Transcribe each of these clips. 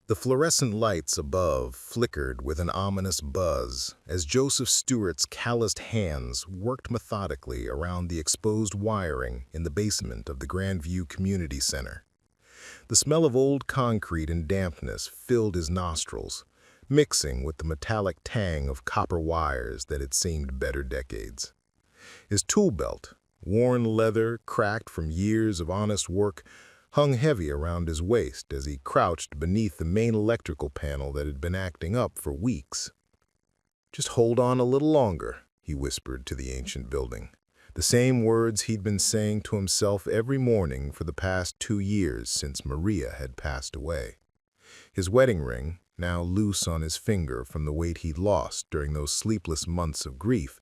The fluorescent lights above flickered with an ominous buzz as Joseph Stewart's calloused hands worked methodically around the exposed wiring in the basement of the Grandview Community Center. The smell of old concrete and dampness filled his nostrils, mixing with the metallic tang of copper wires that had seemed better decades. His tool belt, worn leather cracked from years of honest work, hung heavy around his waist as he crouched beneath the main electrical panel that had been acting up for weeks. "Just hold on a little longer," he whispered to the ancient building, the same words he'd been saying to himself every morning for the past 2 years since Maria had passed away. His wedding ring, now loose on his finger from the weight he'd lost during those sleepless months of grief,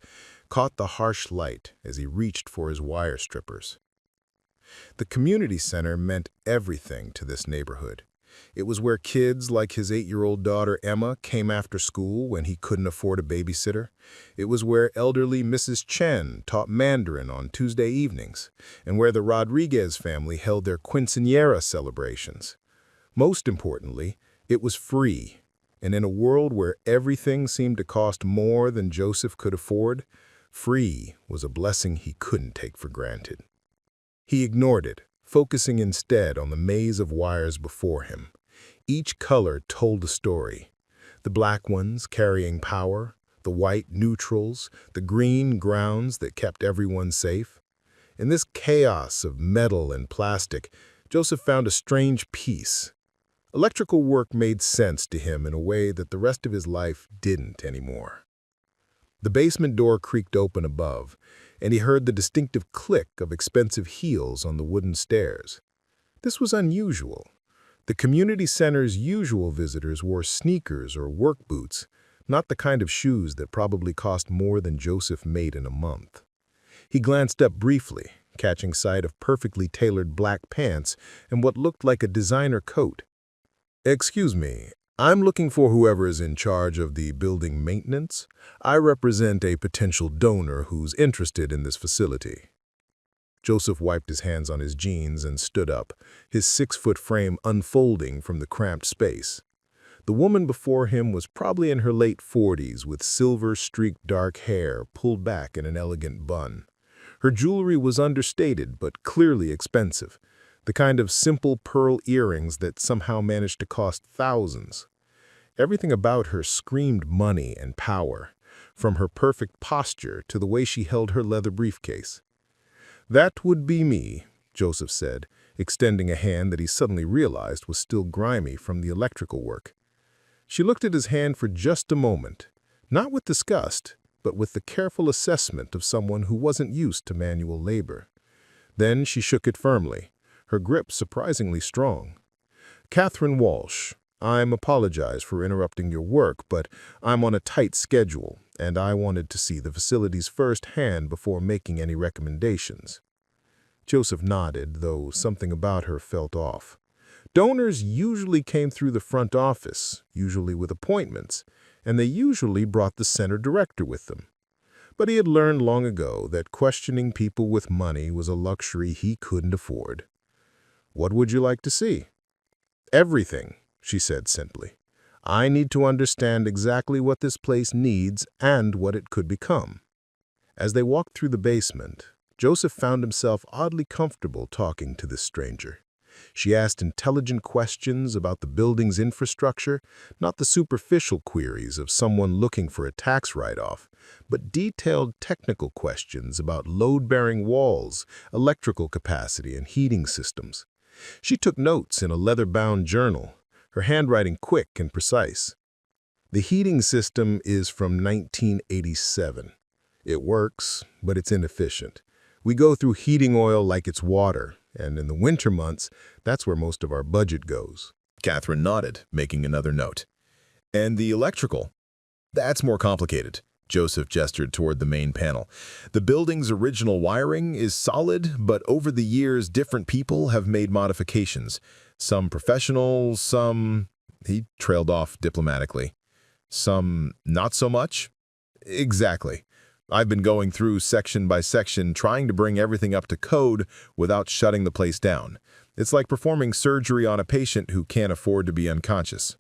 caught the harsh light as he reached for his wire strippers. The community center meant everything to this neighborhood. It was where kids like his 8-year-old daughter Emma came after school when he couldn't afford a babysitter. It was where elderly Mrs. Chen taught Mandarin on Tuesday evenings, and where the Rodriguez family held their quinceañera celebrations. Most importantly, it was free, and in a world where everything seemed to cost more than Joseph could afford, free was a blessing he couldn't take for granted. He ignored it, focusing instead on the maze of wires before him. Each color told a story. The black ones carrying power, the white neutrals, the green grounds that kept everyone safe. In this chaos of metal and plastic, Joseph found a strange peace. Electrical work made sense to him in a way that the rest of his life didn't anymore. The basement door creaked open above, and he heard the distinctive click of expensive heels on the wooden stairs. This was unusual. The community center's usual visitors wore sneakers or work boots, not the kind of shoes that probably cost more than Joseph made in a month. He glanced up briefly, catching sight of perfectly tailored black pants and what looked like a designer coat. "Excuse me, I'm looking for whoever is in charge of the building maintenance. I represent a potential donor who's interested in this facility." Joseph wiped his hands on his jeans and stood up, his 6-foot frame unfolding from the cramped space. The woman before him was probably in her late 40s with silver-streaked dark hair pulled back in an elegant bun. Her jewelry was understated but clearly expensive, the kind of simple pearl earrings that somehow managed to cost thousands. Everything about her screamed money and power, from her perfect posture to the way she held her leather briefcase. "That would be me," Joseph said, extending a hand that he suddenly realized was still grimy from the electrical work. She looked at his hand for just a moment, not with disgust, but with the careful assessment of someone who wasn't used to manual labor. Then she shook it firmly, her grip surprisingly strong. "Catherine Walsh, I'm apologize for interrupting your work, but I'm on a tight schedule, and I wanted to see the facilities firsthand before making any recommendations." Joseph nodded, though something about her felt off. Donors usually came through the front office, usually with appointments, and they usually brought the center director with them. But he had learned long ago that questioning people with money was a luxury he couldn't afford. "What would you like to see?" "Everything," she said simply. "I need to understand exactly what this place needs and what it could become." As they walked through the basement, Joseph found himself oddly comfortable talking to this stranger. She asked intelligent questions about the building's infrastructure, not the superficial queries of someone looking for a tax write-off, but detailed technical questions about load-bearing walls, electrical capacity, and heating systems. She took notes in a leather-bound journal, her handwriting quick and precise. "The heating system is from 1987. It works, but it's inefficient. We go through heating oil like it's water, and in the winter months, that's where most of our budget goes." Catherine nodded, making another note. "And the electrical? That's more complicated." Joseph gestured toward the main panel. "The building's original wiring is solid, but over the years, different people have made modifications. Some professional, some—" he trailed off diplomatically. "Some not so much?" "Exactly. I've been going through section by section, trying to bring everything up to code without shutting the place down. It's like performing surgery on a patient who can't afford to be unconscious.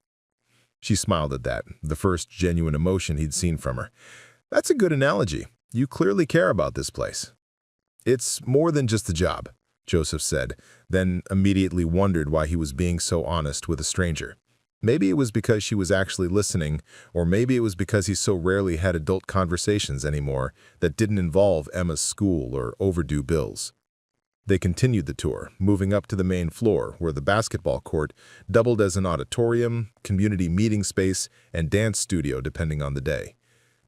She smiled at that, the first genuine emotion he'd seen from her. That's a good analogy. You clearly care about this place. It's more than just a job, Joseph said, then immediately wondered why he was being so honest with a stranger. Maybe it was because she was actually listening, or maybe it was because he so rarely had adult conversations anymore that didn't involve Emma's school or overdue bills. They continued the tour, moving up to the main floor, where the basketball court doubled as an auditorium, community meeting space, and dance studio depending on the day.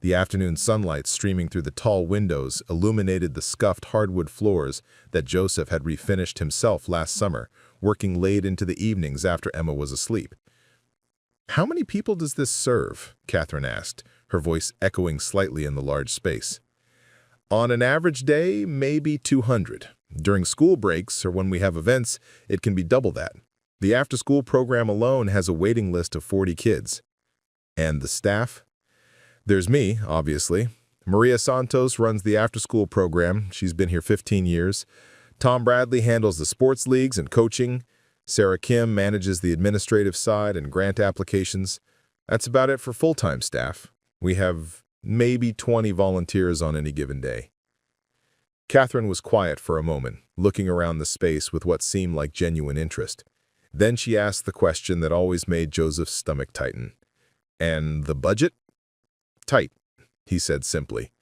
The afternoon sunlight streaming through the tall windows illuminated the scuffed hardwood floors that Joseph had refinished himself last summer, working late into the evenings after Emma was asleep. "How many people does this serve?" Catherine asked, her voice echoing slightly in the large space. "On an average day, maybe 200. During school breaks or when we have events, it can be double that. The after-school program alone has a waiting list of 40 kids. And the staff? There's me, obviously. Maria Santos runs the after-school program. She's been here 15 years. Tom Bradley handles the sports leagues and coaching. Sarah Kim manages the administrative side and grant applications. That's about it for full-time staff. We have maybe 20 volunteers on any given day." Catherine was quiet for a moment, looking around the space with what seemed like genuine interest. Then she asked the question that always made Joseph's stomach tighten. "And the budget?" "Tight," he said simply.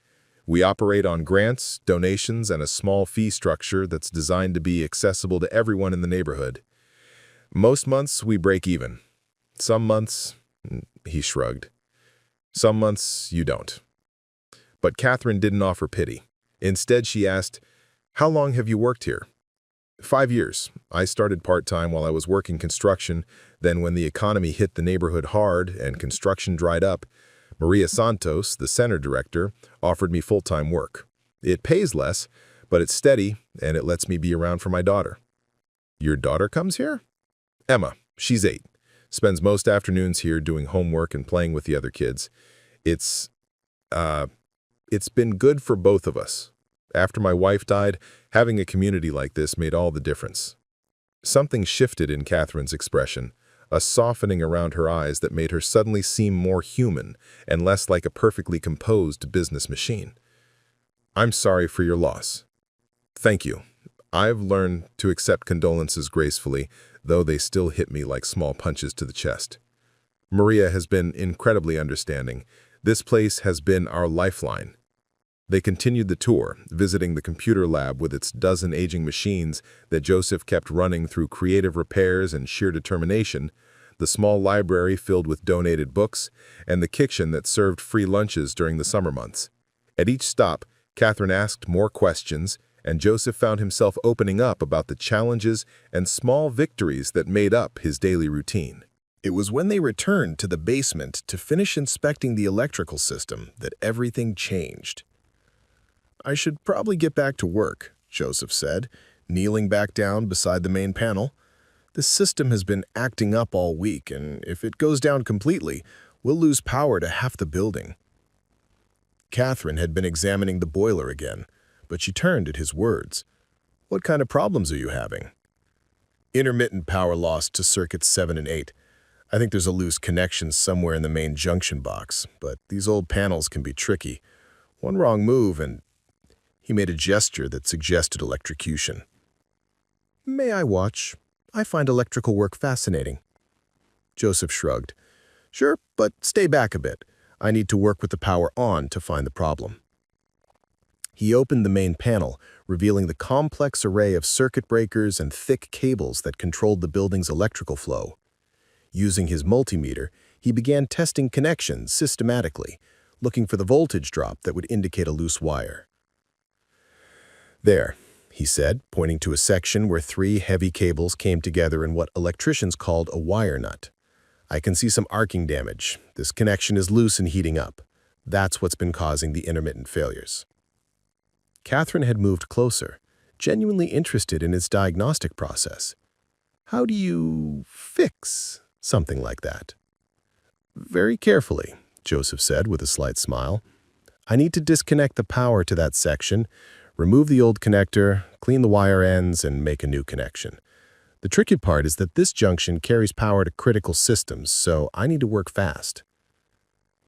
"We operate on grants, donations, and a small fee structure that's designed to be accessible to everyone in the neighborhood. Most months we break even. Some months," he shrugged. "Some months you don't." But Catherine didn't offer pity. Instead, she asked, "How long have you worked here?" 5 years. I started part-time while I was working construction. Then when the economy hit the neighborhood hard and construction dried up, Maria Santos, the center director, offered me full-time work. It pays less, but it's steady, and it lets me be around for my daughter." "Your daughter comes here?" "Emma. She's 8. Spends most afternoons here doing homework and playing with the other kids. It's been good for both of us. After my wife died, having a community like this made all the difference." Something shifted in Catherine's expression, a softening around her eyes that made her suddenly seem more human and less like a perfectly composed business machine. "I'm sorry for your loss." "Thank you. I've learned to accept condolences gracefully, though they still hit me like small punches to the chest. Maria has been incredibly understanding. This place has been our lifeline." They continued the tour, visiting the computer lab with its dozen aging machines that Joseph kept running through creative repairs and sheer determination, the small library filled with donated books, and the kitchen that served free lunches during the summer months. At each stop, Catherine asked more questions, and Joseph found himself opening up about the challenges and small victories that made up his daily routine. It was when they returned to the basement to finish inspecting the electrical system that everything changed. "I should probably get back to work," Joseph said, kneeling back down beside the main panel. "This system has been acting up all week, and if it goes down completely, we'll lose power to half the building." Catherine had been examining the boiler again, but she turned at his words. "What kind of problems are you having?" "Intermittent power loss to circuits 7 and 8. I think there's a loose connection somewhere in the main junction box, but these old panels can be tricky. One wrong move and—" He made a gesture that suggested electrocution. "May I watch? I find electrical work fascinating." Joseph shrugged. "Sure, but stay back a bit. I need to work with the power on to find the problem." He opened the main panel, revealing the complex array of circuit breakers and thick cables that controlled the building's electrical flow. Using his multimeter, he began testing connections systematically, looking for the voltage drop that would indicate a loose wire. "There," he said, pointing to a section where 3 heavy cables came together in what electricians called a wire nut. "I can see some arcing damage. This connection is loose and heating up. That's what's been causing the intermittent failures." Catherine had moved closer, genuinely interested in his diagnostic process. "How do you fix something like that?" "Very carefully," Joseph said with a slight smile. "I need to disconnect the power to that section, remove the old connector, clean the wire ends, and make a new connection. The tricky part is that this junction carries power to critical systems, so I need to work fast.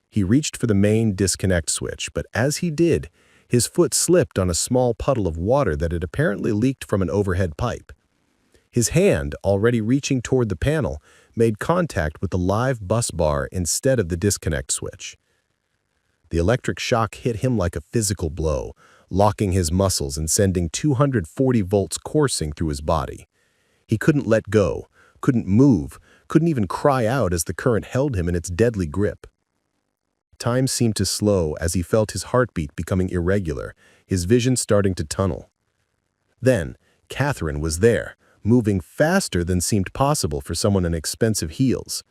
He reached for the main disconnect switch, but as he did, his foot slipped on a small puddle of water that had apparently leaked from an overhead pipe. His hand, already reaching toward the panel, made contact with the live bus bar instead of the disconnect switch. The electric shock hit him like a physical blow, locking his muscles and sending 240 volts coursing through his body. He couldn't let go, couldn't move, couldn't even cry out as the current held him in its deadly grip. Time seemed to slow as he felt his heartbeat becoming irregular, his vision starting to tunnel. Then, Catherine was there, moving faster than seemed possible for someone in expensive heels.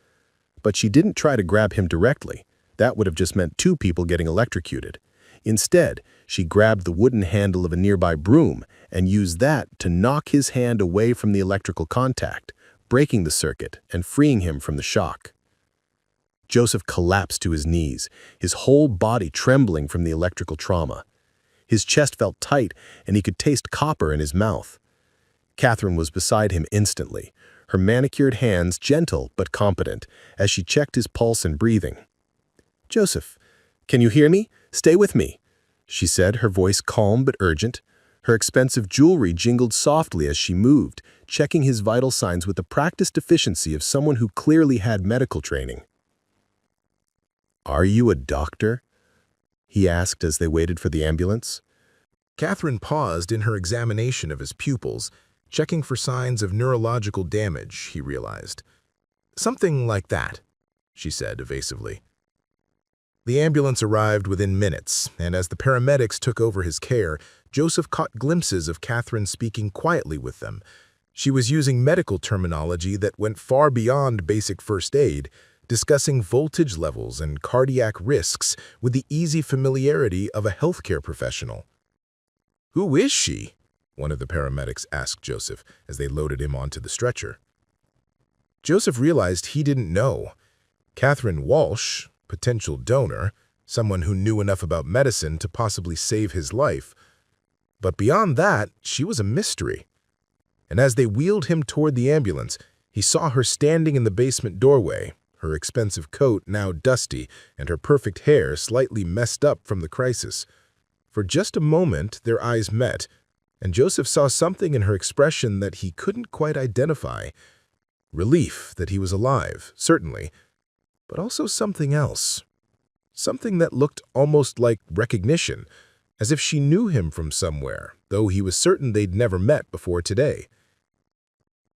But she didn't try to grab him directly. That would have just meant two people getting electrocuted. Instead, she grabbed the wooden handle of a nearby broom and used that to knock his hand away from the electrical contact, breaking the circuit and freeing him from the shock. Joseph collapsed to his knees, his whole body trembling from the electrical trauma. His chest felt tight and he could taste copper in his mouth. Catherine was beside him instantly, her manicured hands gentle but competent as she checked his pulse and breathing. "Joseph, can you hear me? Stay with me," she said, her voice calm but urgent. Her expensive jewelry jingled softly as she moved, checking his vital signs with the practiced efficiency of someone who clearly had medical training. "Are you a doctor?" he asked as they waited for the ambulance. Catherine paused in her examination of his pupils, checking for signs of neurological damage, he realized. "Something like that," she said evasively. The ambulance arrived within minutes, and as the paramedics took over his care, Joseph caught glimpses of Catherine speaking quietly with them. She was using medical terminology that went far beyond basic first aid, discussing voltage levels and cardiac risks with the easy familiarity of a healthcare professional. "Who is she?" one of the paramedics asked Joseph as they loaded him onto the stretcher. Joseph realized he didn't know. Catherine Walsh, potential donor, someone who knew enough about medicine to possibly save his life. But beyond that, she was a mystery. And as they wheeled him toward the ambulance, he saw her standing in the basement doorway, her expensive coat now dusty and her perfect hair slightly messed up from the crisis. For just a moment, their eyes met, and Joseph saw something in her expression that he couldn't quite identify. Relief that he was alive, certainly, but also something else. Something that looked almost like recognition, as if she knew him from somewhere, though he was certain they'd never met before today.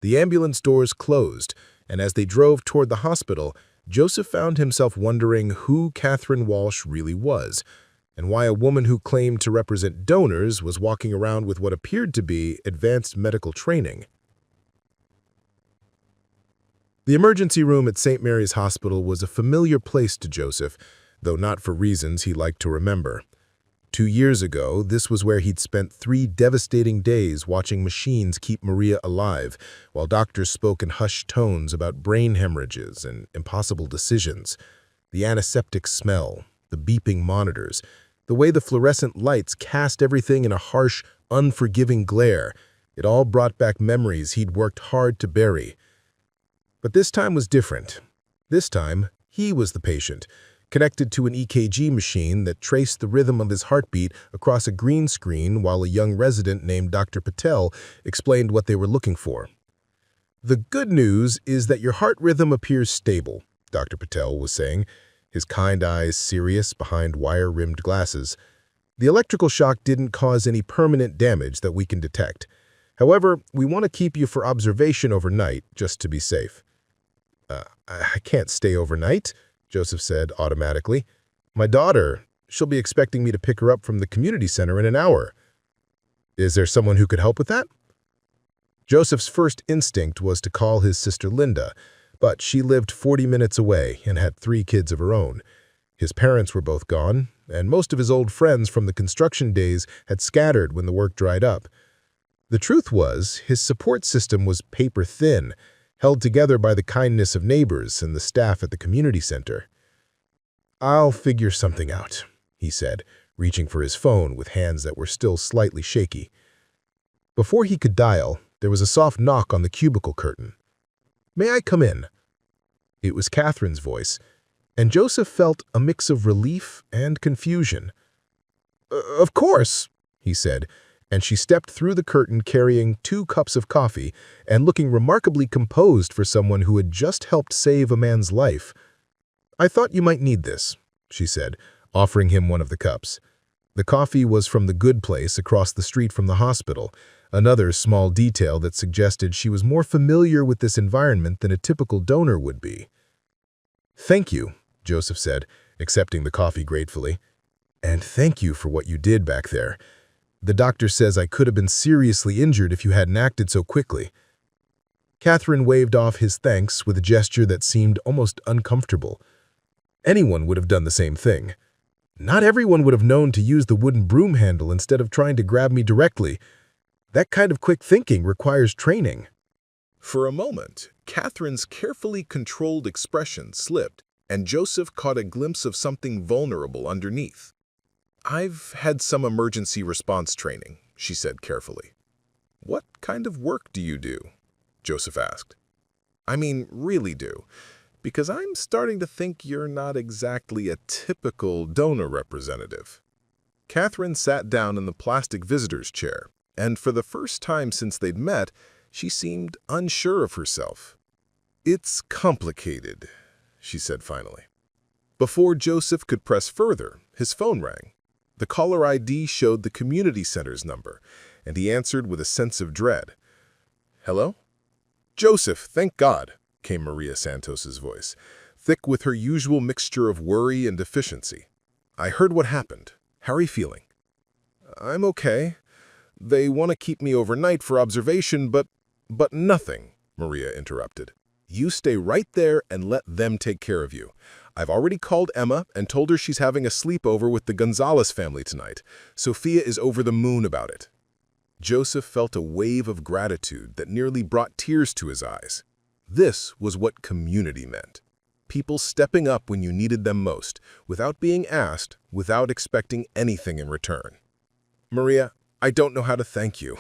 The ambulance doors closed, and as they drove toward the hospital, Joseph found himself wondering who Catherine Walsh really was, and why a woman who claimed to represent donors was walking around with what appeared to be advanced medical training. The emergency room at St. Mary's Hospital was a familiar place to Joseph, though not for reasons he liked to remember. 2 years ago, this was where he'd spent 3 devastating days watching machines keep Maria alive, while doctors spoke in hushed tones about brain hemorrhages and impossible decisions. The antiseptic smell, the beeping monitors, the way the fluorescent lights cast everything in a harsh, unforgiving glare, it all brought back memories he'd worked hard to bury. But this time was different. This time, he was the patient, connected to an EKG machine that traced the rhythm of his heartbeat across a green screen while a young resident named Dr. Patel explained what they were looking for. "The good news is that your heart rhythm appears stable," Dr. Patel was saying, his kind eyes serious behind wire-rimmed glasses. "The electrical shock didn't cause any permanent damage that we can detect. However, we want to keep you for observation overnight, just to be safe." I can't stay overnight," Joseph said automatically. "My daughter, she'll be expecting me to pick her up from the community center in an hour." "Is there someone who could help with that?" Joseph's first instinct was to call his sister Linda, but she lived 40 minutes away and had 3 kids of her own. His parents were both gone, and most of his old friends from the construction days had scattered when the work dried up. The truth was, his support system was paper-thin, held together by the kindness of neighbors and the staff at the community center. "I'll figure something out," he said, reaching for his phone with hands that were still slightly shaky. Before he could dial, There was a soft knock on the cubicle curtain. "May I come in?" It was Catherine's voice, and Joseph felt a mix of relief and confusion. Of course," he said, and she stepped through the curtain carrying 2 cups of coffee and looking remarkably composed for someone who had just helped save a man's life. "I thought you might need this," she said, offering him one of the cups. The coffee was from the Good Place across the street from the hospital, another small detail that suggested she was more familiar with this environment than a typical donor would be. "Thank you," Joseph said, accepting the coffee gratefully. "And thank you for what you did back there. The doctor says I could have been seriously injured if you hadn't acted so quickly." Catherine waved off his thanks with a gesture that seemed almost uncomfortable. Anyone would have done the same thing. Not everyone would have known to use the wooden broom handle instead of trying to grab me directly. That kind of quick thinking requires training. For a moment, Catherine's carefully controlled expression slipped, and Joseph caught a glimpse of something vulnerable underneath. "I've had some emergency response training," she said carefully. "What kind of work do you do?" Joseph asked. "I mean, really do, because I'm starting to think you're not exactly a typical donor representative." Catherine sat down in the plastic visitor's chair, and for the first time since they'd met, she seemed unsure of herself. "It's complicated," she said finally. Before Joseph could press further, his phone rang. The caller ID showed the community center's number, and he answered with a sense of dread. "Hello?" "Joseph, thank God," came Maria Santos's voice, thick with her usual mixture of worry and deficiency. "I heard what happened. How are you feeling?" "I'm okay. They want to keep me overnight for observation, but nothing," Maria interrupted. "You stay right there and let them take care of you. I've already called Emma and told her she's having a sleepover with the Gonzalez family tonight. Sophia is over the moon about it." Joseph felt a wave of gratitude that nearly brought tears to his eyes. This was what community meant. People stepping up when you needed them most, without being asked, without expecting anything in return. "Maria, I don't know how to thank you."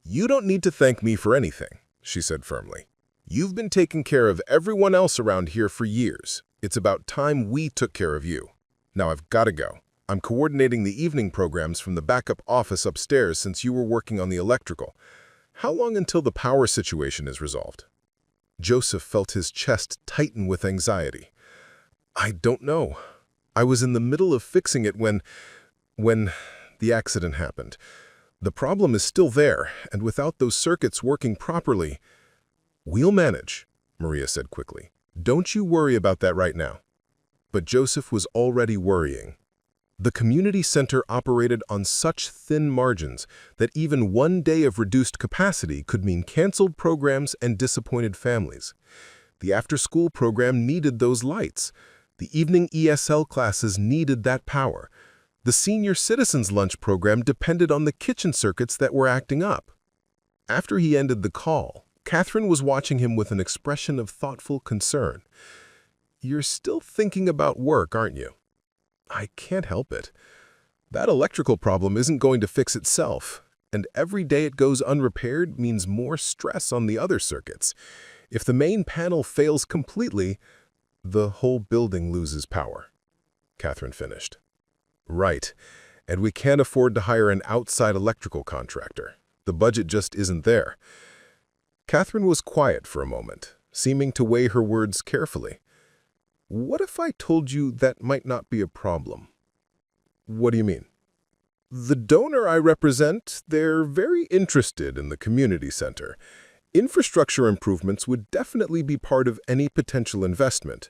"You don't need to thank me for anything," she said firmly. "You've been taking care of everyone else around here for years. It's about time we took care of you. Now I've got to go. I'm coordinating the evening programs from the backup office upstairs since you were working on the electrical. How long until the power situation is resolved?" Joseph felt his chest tighten with anxiety. "I don't know. I was in the middle of fixing it when the accident happened. The problem is still there, and without those circuits working properly—" "We'll manage," Maria said quickly. "Don't you worry about that right now." But Joseph was already worrying. The community center operated on such thin margins that even one day of reduced capacity could mean canceled programs and disappointed families. The after-school program needed those lights. The evening ESL classes needed that power. The senior citizens lunch program depended on the kitchen circuits that were acting up. After he ended the call, Catherine was watching him with an expression of thoughtful concern. "You're still thinking about work, aren't you?" "I can't help it. That electrical problem isn't going to fix itself, and every day it goes unrepaired means more stress on the other circuits. If the main panel fails completely, the whole building loses power," Catherine finished. "Right, and we can't afford to hire an outside electrical contractor. The budget just isn't there." Catherine was quiet for a moment, seeming to weigh her words carefully. "What if I told you that might not be a problem?" "What do you mean?" "The donor I represent, they're very interested in the community center. Infrastructure improvements would definitely be part of any potential investment."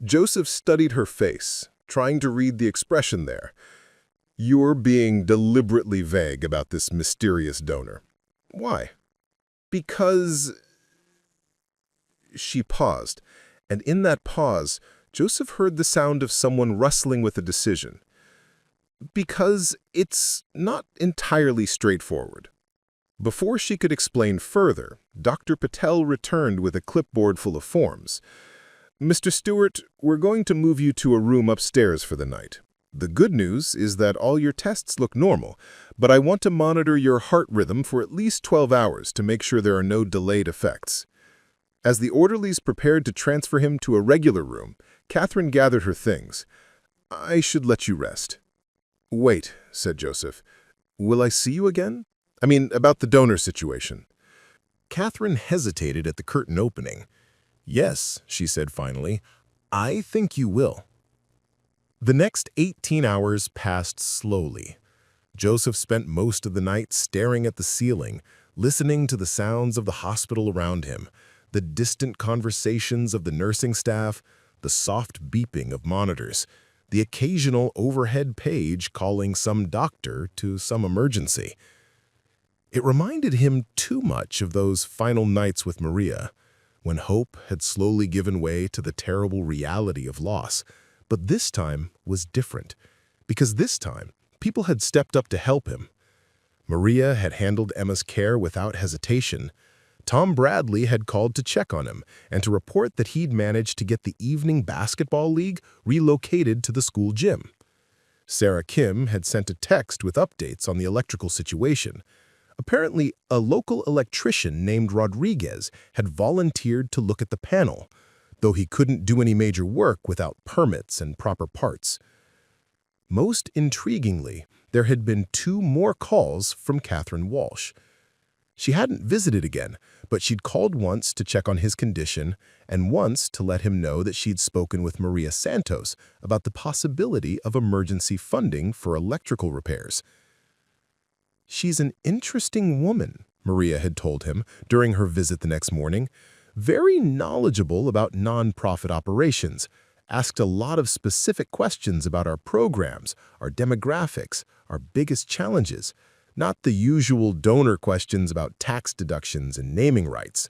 Joseph studied her face, trying to read the expression there. "You're being deliberately vague about this mysterious donor. Why?" "Because—" She paused, and in that pause, Joseph heard the sound of someone rustling with a decision. "Because it's not entirely straightforward." Before she could explain further, Dr. Patel returned with a clipboard full of forms. "Mr. Stewart, we're going to move you to a room upstairs for the night. The good news is that all your tests look normal, but I want to monitor your heart rhythm for at least 12 hours to make sure there are no delayed effects. As the orderlies prepared to transfer him to a regular room, Catherine gathered her things. I should let you rest. Wait, said Joseph. Will I see you again? I mean, about the donor situation. Catherine hesitated at the curtain opening. Yes, she said finally, I think you will. The next 18 hours passed slowly. Joseph spent most of the night staring at the ceiling, listening to the sounds of the hospital around him, the distant conversations of the nursing staff, the soft beeping of monitors, the occasional overhead page calling some doctor to some emergency. It reminded him too much of those final nights with Maria, when hope had slowly given way to the terrible reality of loss. But this time was different, because this time people had stepped up to help him. Maria had handled Emma's care without hesitation. Tom Bradley had called to check on him and to report that he'd managed to get the evening basketball league relocated to the school gym. Sarah Kim had sent a text with updates on the electrical situation. Apparently, a local electrician named Rodriguez had volunteered to look at the panel, though he couldn't do any major work without permits and proper parts. Most intriguingly, there had been 2 more calls from Catherine Walsh. She hadn't visited again, but she'd called once to check on his condition and once to let him know that she'd spoken with Maria Santos about the possibility of emergency funding for electrical repairs. She's an interesting woman, Maria had told him during her visit the next morning. Very knowledgeable about nonprofit operations, asked a lot of specific questions about our programs, our demographics, our biggest challenges, not the usual donor questions about tax deductions and naming rights.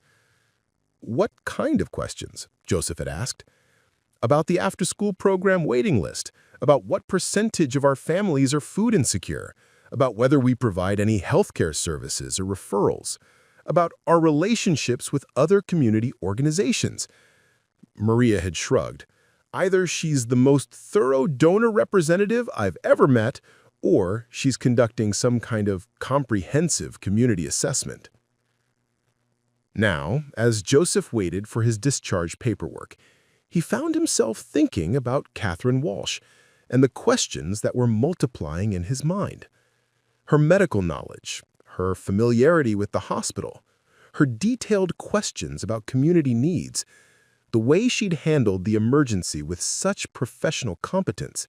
What kind of questions? Joseph had asked. About the after-school program waiting list, about what percentage of our families are food insecure, about whether we provide any healthcare services or referrals, about our relationships with other community organizations. Maria had shrugged. Either she's the most thorough donor representative I've ever met, or she's conducting some kind of comprehensive community assessment. Now, as Joseph waited for his discharge paperwork, he found himself thinking about Catherine Walsh and the questions that were multiplying in his mind. Her medical knowledge, her familiarity with the hospital, her detailed questions about community needs, the way she'd handled the emergency with such professional competence.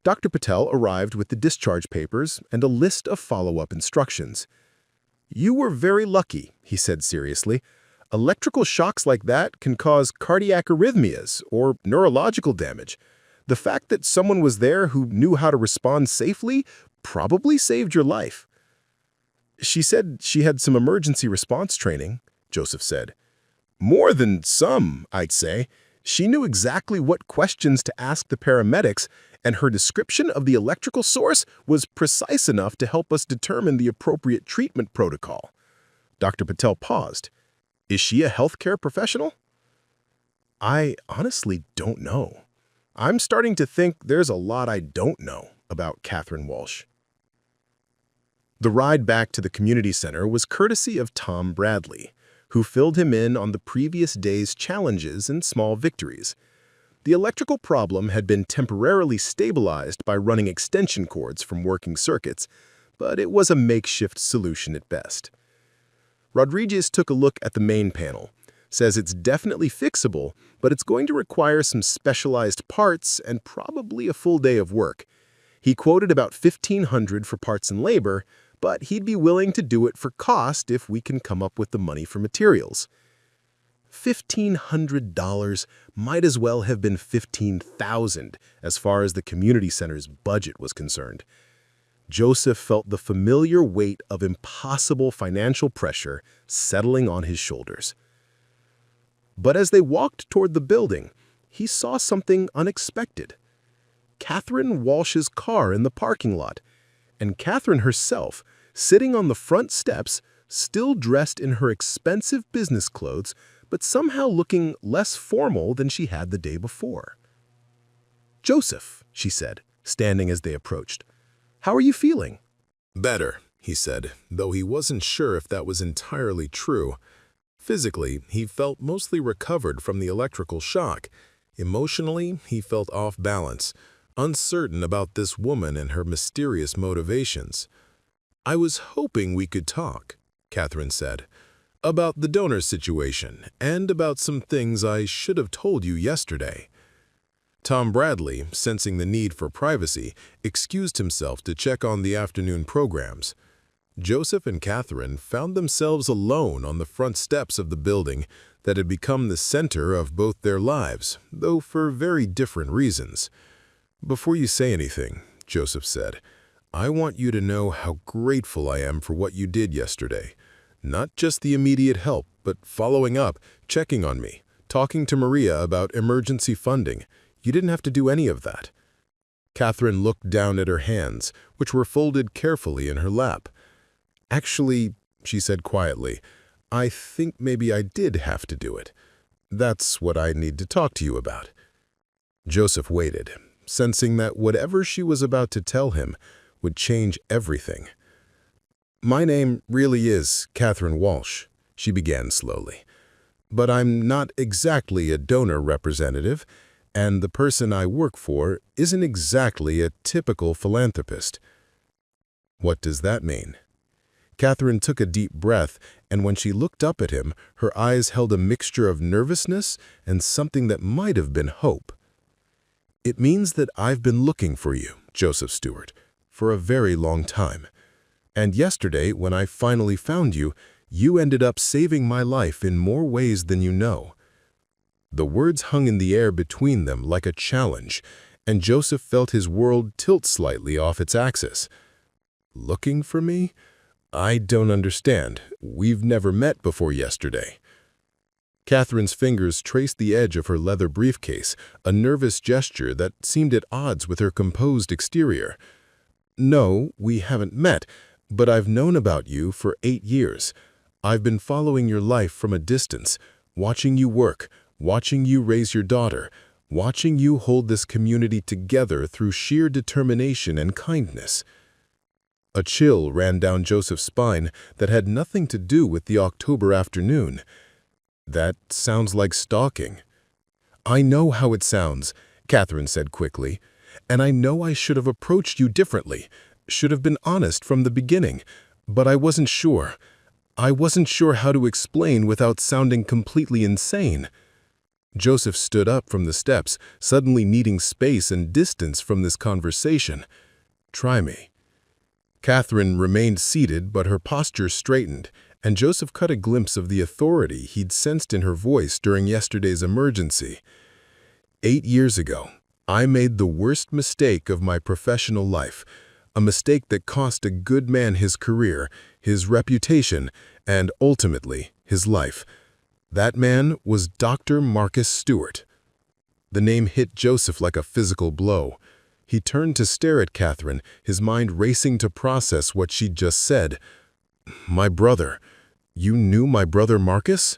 Dr. Patel arrived with the discharge papers and a list of follow-up instructions. You were very lucky, he said seriously. Electrical shocks like that can cause cardiac arrhythmias or neurological damage. The fact that someone was there who knew how to respond safely probably saved your life. She said she had some emergency response training, Joseph said. More than some, I'd say. She knew exactly what questions to ask the paramedics, and her description of the electrical source was precise enough to help us determine the appropriate treatment protocol. Dr. Patel paused. Is she a healthcare professional? I honestly don't know. I'm starting to think there's a lot I don't know about Catherine Walsh. The ride back to the community center was courtesy of Tom Bradley, who filled him in on the previous day's challenges and small victories. The electrical problem had been temporarily stabilized by running extension cords from working circuits, but it was a makeshift solution at best. Rodriguez took a look at the main panel, says it's definitely fixable, but it's going to require some specialized parts and probably a full day of work. He quoted about $1,500 for parts and labor, but he'd be willing to do it for cost if we can come up with the money for materials. $1,500 might as well have been $15,000 as far as the community center's budget was concerned. Joseph felt the familiar weight of impossible financial pressure settling on his shoulders. But as they walked toward the building, he saw something unexpected. Catherine Walsh's car in the parking lot, and Catherine herself sitting on the front steps, still dressed in her expensive business clothes, but somehow looking less formal than she had the day before. "Joseph," she said, standing as they approached. "How are you feeling?" "Better," he said, though he wasn't sure if that was entirely true. Physically, he felt mostly recovered from the electrical shock. Emotionally, he felt off balance, uncertain about this woman and her mysterious motivations. "I was hoping we could talk," Catherine said, "about the donor situation and about some things I should have told you yesterday." Tom Bradley, sensing the need for privacy, excused himself to check on the afternoon programs. Joseph and Catherine found themselves alone on the front steps of the building that had become the center of both their lives, though for very different reasons. "Before you say anything," Joseph said, "I want you to know how grateful I am for what you did yesterday. Not just the immediate help, but following up, checking on me, talking to Maria about emergency funding. You didn't have to do any of that." Catherine looked down at her hands, which were folded carefully in her lap. "Actually," she said quietly, "I think maybe I did have to do it. That's what I need to talk to you about." Joseph waited, sensing that whatever she was about to tell him would change everything. "My name really is Catherine Walsh," she began slowly. "But I'm not exactly a donor representative, and the person I work for isn't exactly a typical philanthropist." "What does that mean?" Catherine took a deep breath, and when she looked up at him, her eyes held a mixture of nervousness and something that might have been hope. "It means that I've been looking for you, Joseph Stewart, for a very long time. And yesterday, when I finally found you, you ended up saving my life in more ways than you know." The words hung in the air between them like a challenge, and Joseph felt his world tilt slightly off its axis. "Looking for me? I don't understand. We've never met before yesterday." Catherine's fingers traced the edge of her leather briefcase, a nervous gesture that seemed at odds with her composed exterior. "No, we haven't met, but I've known about you for 8 years. I've been following your life from a distance, watching you work, watching you raise your daughter, watching you hold this community together through sheer determination and kindness." A chill ran down Joseph's spine that had nothing to do with the October afternoon. "That sounds like stalking." "I know how it sounds," Catherine said quickly, "and I know I should have approached you differently, should have been honest from the beginning, but I wasn't sure. I wasn't sure how to explain without sounding completely insane." Joseph stood up from the steps, suddenly needing space and distance from this conversation. "Try me." Catherine remained seated, but her posture straightened, and Joseph caught a glimpse of the authority he'd sensed in her voice during yesterday's emergency. 8 years ago, I made the worst mistake of my professional life, a mistake that cost a good man his career, his reputation, and ultimately his life. That man was Dr. Marcus Stewart. The name hit Joseph like a physical blow. He turned to stare at Catherine, his mind racing to process what she'd just said. "My brother. You knew my brother Marcus?"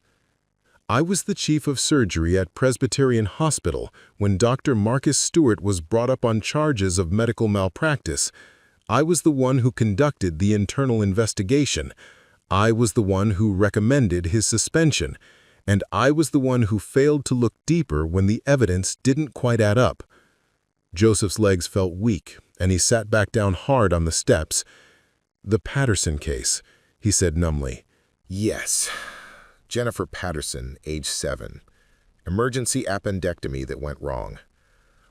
"I was the chief of surgery at Presbyterian Hospital when Dr. Marcus Stewart was brought up on charges of medical malpractice. I was the one who conducted the internal investigation. I was the one who recommended his suspension. And I was the one who failed to look deeper when the evidence didn't quite add up." Joseph's legs felt weak, and he sat back down hard on the steps. "The Patterson case," he said numbly. "Yes. Jennifer Patterson, age 7. Emergency appendectomy that went wrong.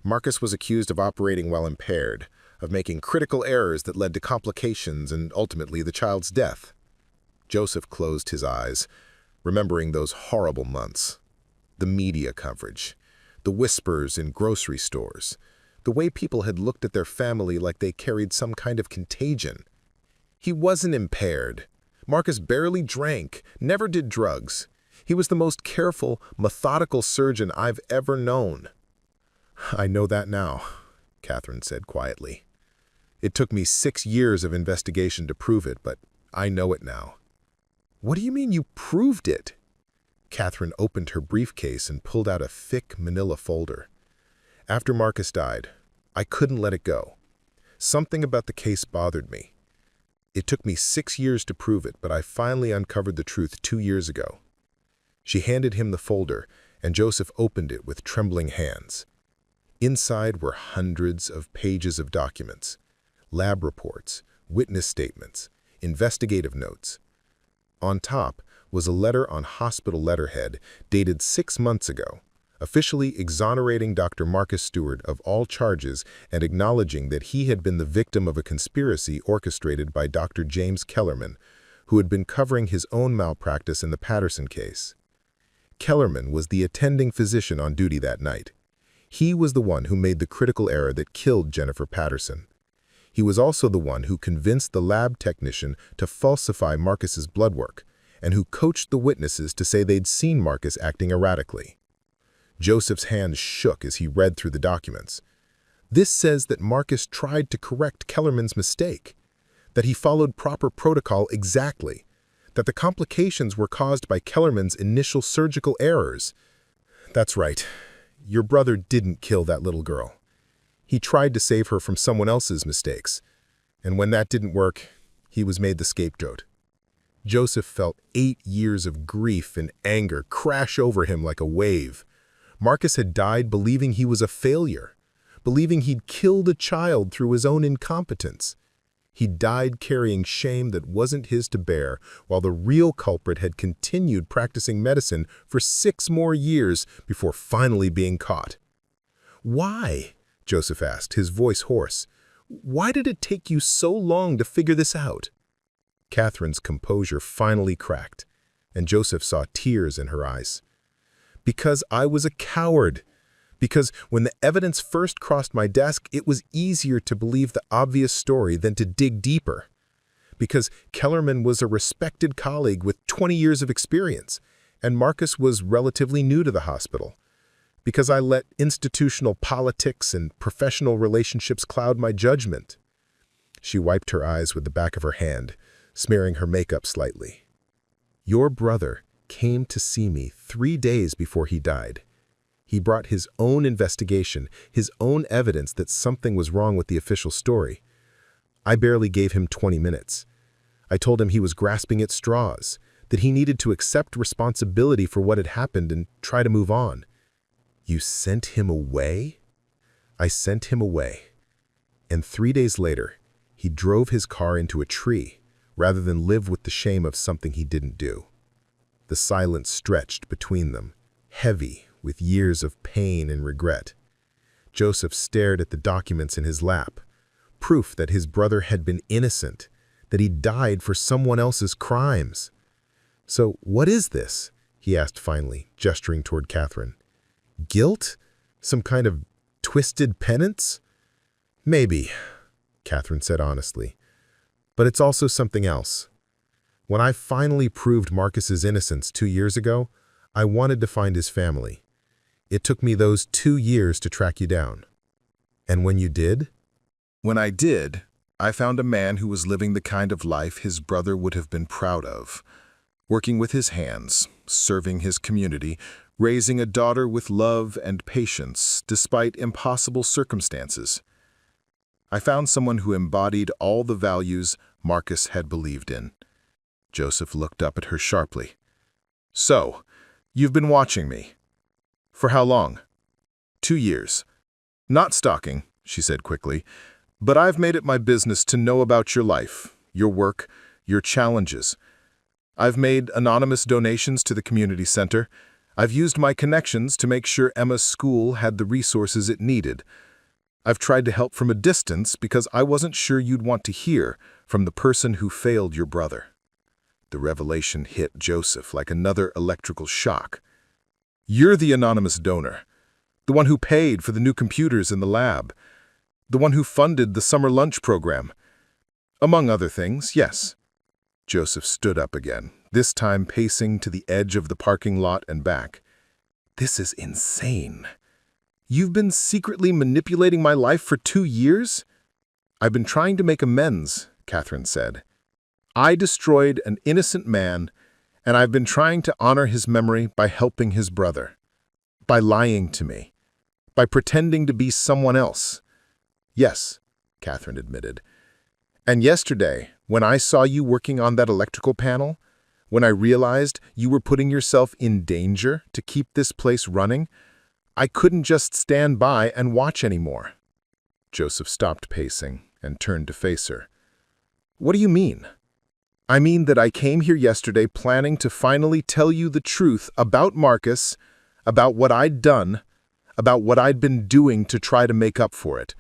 Marcus was accused of operating while impaired, of making critical errors that led to complications and ultimately the child's death." Joseph closed his eyes, remembering those horrible months. The media coverage, the whispers in grocery stores, the way people had looked at their family like they carried some kind of contagion. He wasn't impaired. Marcus barely drank, never did drugs. He was the most careful, methodical surgeon I've ever known. "I know that now," Catherine said quietly. "It took me 6 years of investigation to prove it, but I know it now." "What do you mean you proved it?" Catherine opened her briefcase and pulled out a thick manila folder. After Marcus died, I couldn't let it go. Something about the case bothered me. It took me 6 years to prove it, but I finally uncovered the truth 2 years ago. She handed him the folder, and Joseph opened it with trembling hands. Inside were hundreds of pages of documents, lab reports, witness statements, investigative notes. On top was a letter on hospital letterhead dated 6 months ago, officially exonerating Dr. Marcus Stewart of all charges and acknowledging that he had been the victim of a conspiracy orchestrated by Dr. James Kellerman, who had been covering his own malpractice in the Patterson case. Kellerman was the attending physician on duty that night. He was the one who made the critical error that killed Jennifer Patterson. He was also the one who convinced the lab technician to falsify Marcus's blood work, and who coached the witnesses to say they'd seen Marcus acting erratically. Joseph's hands shook as he read through the documents. This says that Marcus tried to correct Kellerman's mistake, that he followed proper protocol exactly, that the complications were caused by Kellerman's initial surgical errors. That's right. Your brother didn't kill that little girl. He tried to save her from someone else's mistakes, and when that didn't work, he was made the scapegoat. Joseph felt 8 years of grief and anger crash over him like a wave. Marcus had died believing he was a failure, believing he'd killed a child through his own incompetence. He died carrying shame that wasn't his to bear, while the real culprit had continued practicing medicine for 6 more years before finally being caught. "Why?" Joseph asked, his voice hoarse. "Why did it take you so long to figure this out?" Catherine's composure finally cracked, and Joseph saw tears in her eyes. "Because I was a coward. Because when the evidence first crossed my desk, it was easier to believe the obvious story than to dig deeper. Because Kellerman was a respected colleague with 20 years of experience, and Marcus was relatively new to the hospital. Because I let institutional politics and professional relationships cloud my judgment." She wiped her eyes with the back of her hand, smearing her makeup slightly. "Your brother came to see me 3 days before he died. He brought his own investigation, his own evidence that something was wrong with the official story. I barely gave him 20 minutes. I told him he was grasping at straws, that he needed to accept responsibility for what had happened and try to move on." "You sent him away?" "I sent him away. And 3 days later, he drove his car into a tree, rather than live with the shame of something he didn't do." The silence stretched between them, heavy with years of pain and regret. Joseph stared at the documents in his lap, proof that his brother had been innocent, that he died for someone else's crimes. "So what is this?" he asked finally, gesturing toward Catherine. "Guilt? Some kind of twisted penance?" "Maybe," Catherine said honestly. "But it's also something else. When I finally proved Marcus's innocence 2 years ago, I wanted to find his family. It took me those 2 years to track you down." "And when you did?" "When I did, I found a man who was living the kind of life his brother would have been proud of, working with his hands, serving his community, raising a daughter with love and patience despite impossible circumstances. I found someone who embodied all the values Marcus had believed in." Joseph looked up at her sharply. "So, you've been watching me. For how long?" 2 years. "Not stalking," she said quickly, "but I've made it my business to know about your life, your work, your challenges. I've made anonymous donations to the community center. I've used my connections to make sure Emma's school had the resources it needed. I've tried to help from a distance because I wasn't sure you'd want to hear from the person who failed your brother." The revelation hit Joseph like another electrical shock. "You're the anonymous donor, the one who paid for the new computers in the lab, the one who funded the summer lunch program. Among other things, yes." Joseph stood up again, this time pacing to the edge of the parking lot and back. "This is insane. You've been secretly manipulating my life for 2 years?" "I've been trying to make amends," Catherine said. "I destroyed an innocent man, and I've been trying to honor his memory by helping his brother, by lying to me, by pretending to be someone else. Yes, Catherine admitted. And yesterday, when I saw you working on that electrical panel, when I realized you were putting yourself in danger to keep this place running, I couldn't just stand by and watch anymore. Joseph stopped pacing and turned to face her. What do you mean? I mean that I came here yesterday planning to finally tell you the truth about Marcus, about what I'd done, about what I'd been doing to try to make up for it.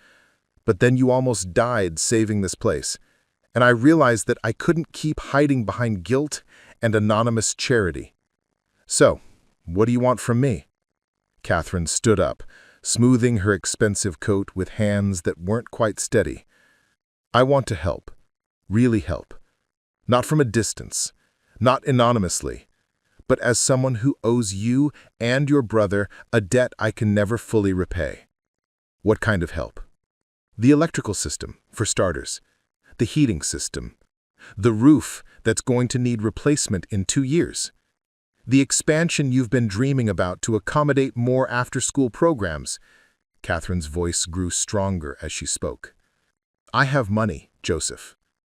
But then you almost died saving this place, and I realized that I couldn't keep hiding behind guilt and anonymous charity. So, what do you want from me? Catherine stood up, smoothing her expensive coat with hands that weren't quite steady. I want to help, really help. Not from a distance, not anonymously, but as someone who owes you and your brother a debt I can never fully repay. What kind of help? The electrical system, for starters. The heating system. The roof that's going to need replacement in 2 years. The expansion you've been dreaming about to accommodate more after-school programs. Catherine's voice grew stronger as she spoke. I have money, Joseph.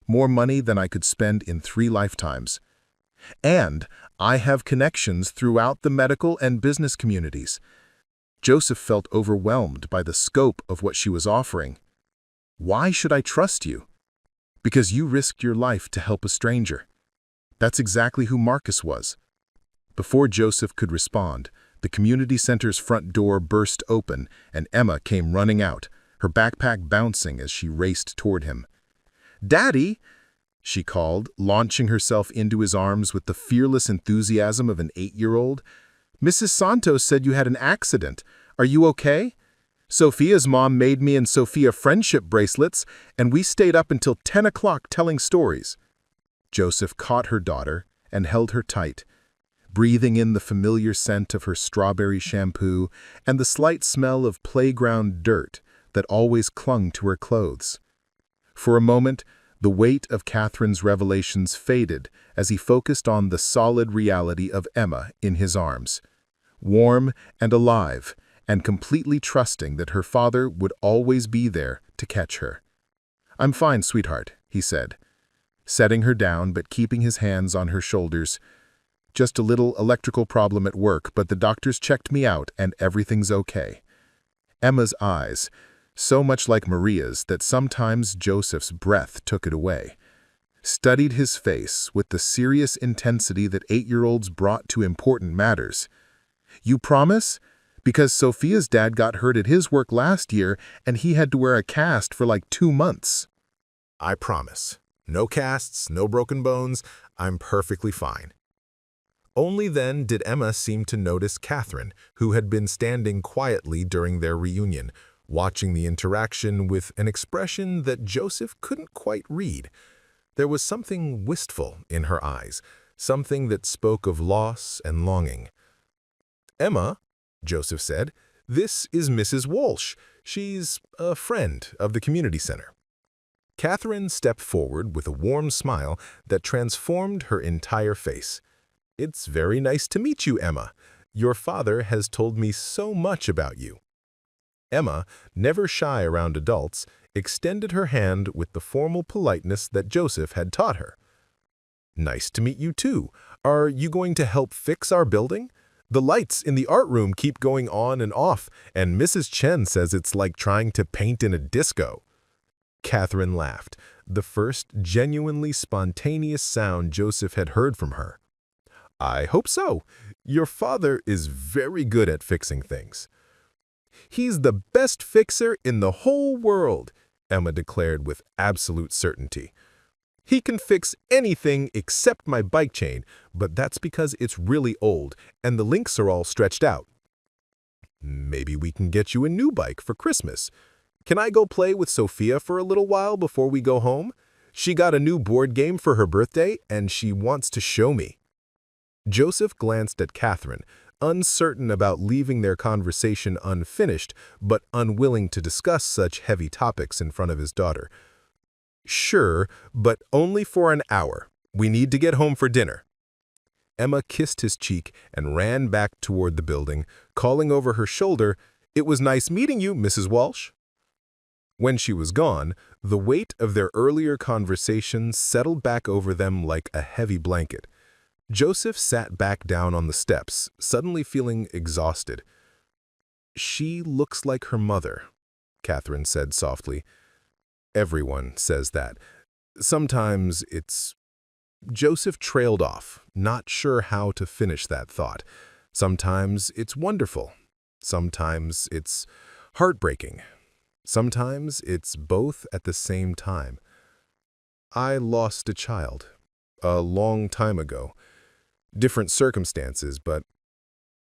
More money than I could spend in 3 lifetimes. And I have connections throughout the medical and business communities. Joseph felt overwhelmed by the scope of what she was offering. Why should I trust you? Because you risked your life to help a stranger. That's exactly who Marcus was. Before Joseph could respond, the community center's front door burst open and Emma came running out, her backpack bouncing as she raced toward him. "Daddy!" she called, launching herself into his arms with the fearless enthusiasm of an 8-year-old. "Mrs. Santos said you had an accident. Are you okay? Sophia's mom made me and Sophia friendship bracelets, and we stayed up until 10 o'clock telling stories." Joseph caught her daughter and held her tight, breathing in the familiar scent of her strawberry shampoo and the slight smell of playground dirt that always clung to her clothes. For a moment, the weight of Catherine's revelations faded as he focused on the solid reality of Emma in his arms, warm and alive, and completely trusting that her father would always be there to catch her. "I'm fine, sweetheart," he said, setting her down but keeping his hands on her shoulders. "Just a little electrical problem at work, but the doctors checked me out and everything's okay." Emma's eyes, so much like Maria's that sometimes Joseph's breath took it away, studied his face with the serious intensity that 8-year-olds brought to important matters. "You promise? Because Sophia's dad got hurt at his work last year and he had to wear a cast for like 2 months. I promise. No casts, no broken bones. I'm perfectly fine. Only then did Emma seem to notice Catherine, who had been standing quietly during their reunion, watching the interaction with an expression that Joseph couldn't quite read. There was something wistful in her eyes, something that spoke of loss and longing. "Emma," Joseph said, "this is Mrs. Walsh. She's a friend of the community center." Catherine stepped forward with a warm smile that transformed her entire face. "It's very nice to meet you, Emma. Your father has told me so much about you." Emma, never shy around adults, extended her hand with the formal politeness that Joseph had taught her. "Nice to meet you too. Are you going to help fix our building? The lights in the art room keep going on and off, and Mrs. Chen says it's like trying to paint in a disco." Catherine laughed, the first genuinely spontaneous sound Joseph had heard from her. "I hope so. Your father is very good at fixing things." "He's the best fixer in the whole world," Emma declared with absolute certainty. "He can fix anything except my bike chain, but that's because it's really old and the links are all stretched out." "Maybe we can get you a new bike for Christmas. Can I go play with Sophia for a little while before we go home? She got a new board game for her birthday and she wants to show me." Joseph glanced at Catherine, uncertain about leaving their conversation unfinished, but unwilling to discuss such heavy topics in front of his daughter. "Sure, but only for an hour. We need to get home for dinner." Emma kissed his cheek and ran back toward the building, calling over her shoulder, "It was nice meeting you, Mrs. Walsh." When she was gone, the weight of their earlier conversation settled back over them like a heavy blanket. Joseph sat back down on the steps, suddenly feeling exhausted. "She looks like her mother," Catherine said softly. "Everyone says that. Sometimes it's—" Joseph trailed off, not sure how to finish that thought. Sometimes it's wonderful. Sometimes it's heartbreaking. Sometimes it's both at the same time. I lost a child a long time ago. Different circumstances, but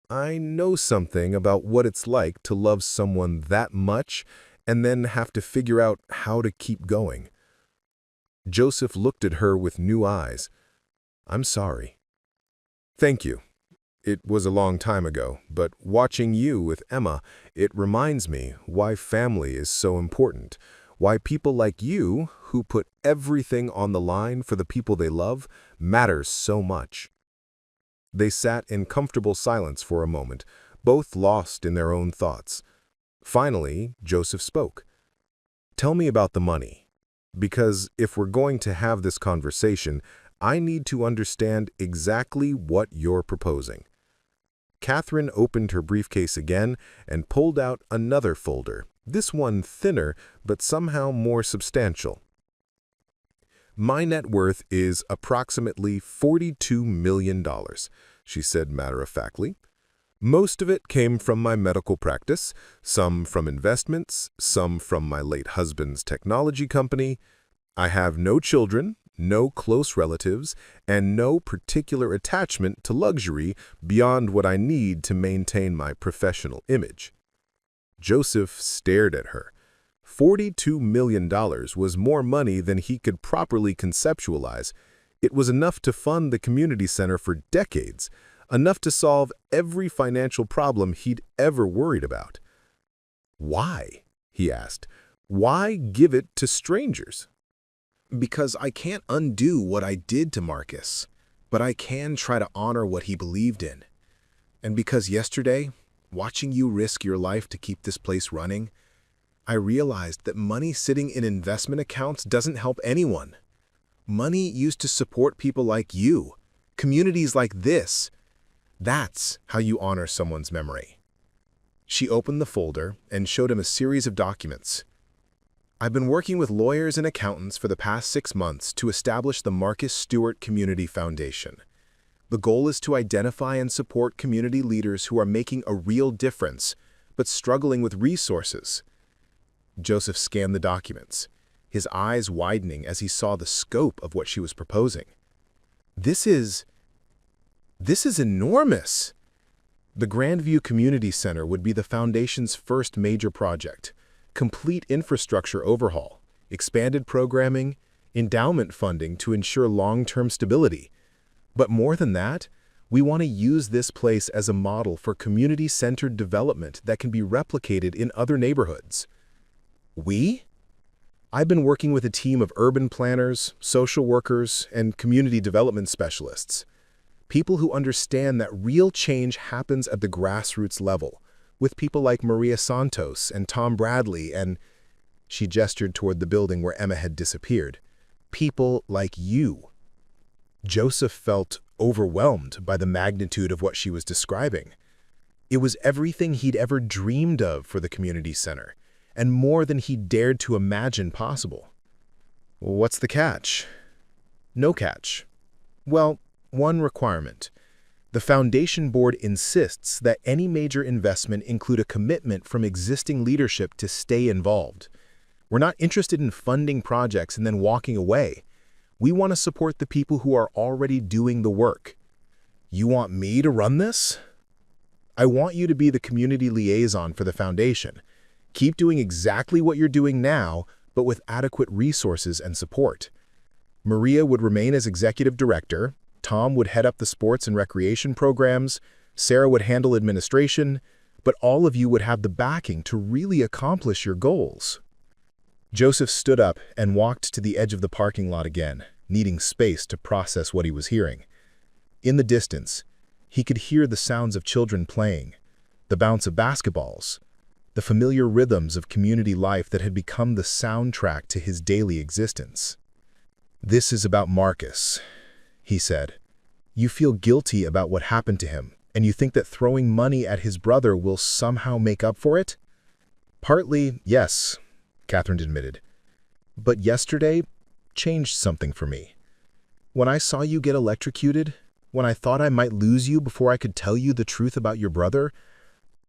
I know something about what it's like to love someone that much and then have to figure out how to keep going. Joseph looked at her with new eyes. "I'm sorry." "Thank you. It was a long time ago, but watching you with Emma, it reminds me why family is so important, why people like you, who put everything on the line for the people they love, matters so much." They sat in comfortable silence for a moment, both lost in their own thoughts. Finally, Joseph spoke. "Tell me about the money, because if we're going to have this conversation, I need to understand exactly what you're proposing." Catherine opened her briefcase again and pulled out another folder, this one thinner but somehow more substantial. "My net worth is approximately $42 million, she said matter-of-factly. "Most of it came from my medical practice, some from investments, some from my late husband's technology company. I have no children, no close relatives, and no particular attachment to luxury beyond what I need to maintain my professional image." Joseph stared at her. $42 million was more money than he could properly conceptualize. It was enough to fund the community center for decades, enough to solve every financial problem he'd ever worried about. "Why?" he asked. "Why give it to strangers?" "Because I can't undo what I did to Marcus, but I can try to honor what he believed in. And because yesterday, watching you risk your life to keep this place running, I realized that money sitting in investment accounts doesn't help anyone. Money used to support people like you, communities like this. That's how you honor someone's memory." She opened the folder and showed him a series of documents. "I've been working with lawyers and accountants for the past 6 months to establish the Marcus Stewart Community Foundation. The goal is to identify and support community leaders who are making a real difference, but struggling with resources." Joseph scanned the documents, his eyes widening as he saw the scope of what she was proposing. This is enormous. The Grandview Community Center would be the foundation's first major project. Complete infrastructure overhaul, expanded programming, endowment funding to ensure long-term stability. But more than that, we want to use this place as a model for community-centered development that can be replicated in other neighborhoods. "We?" "I've been working with a team of urban planners, social workers, and community development specialists. People who understand that real change happens at the grassroots level, with people like Maria Santos and Tom Bradley and—" She gestured toward the building where Emma had disappeared. "People like you." Joseph felt overwhelmed by the magnitude of what she was describing. It was everything he'd ever dreamed of for the community center, and more than he dared to imagine possible. "What's the catch?" "No catch. Well, one requirement. The foundation board insists that any major investment include a commitment from existing leadership to stay involved. We're not interested in funding projects and then walking away. We want to support the people who are already doing the work." "You want me to run this?" "I want you to be the community liaison for the foundation. Keep doing exactly what you're doing now, but with adequate resources and support. Maria would remain as executive director, Tom would head up the sports and recreation programs, Sarah would handle administration, but all of you would have the backing to really accomplish your goals." Joseph stood up and walked to the edge of the parking lot again, needing space to process what he was hearing. In the distance, he could hear the sounds of children playing, the bounce of basketballs, the familiar rhythms of community life that had become the soundtrack to his daily existence. "This is about Marcus," he said. "You feel guilty about what happened to him, and you think that throwing money at his brother will somehow make up for it?" "Partly, yes," Catherine admitted. "But yesterday changed something for me. When I saw you get electrocuted, when I thought I might lose you before I could tell you the truth about your brother,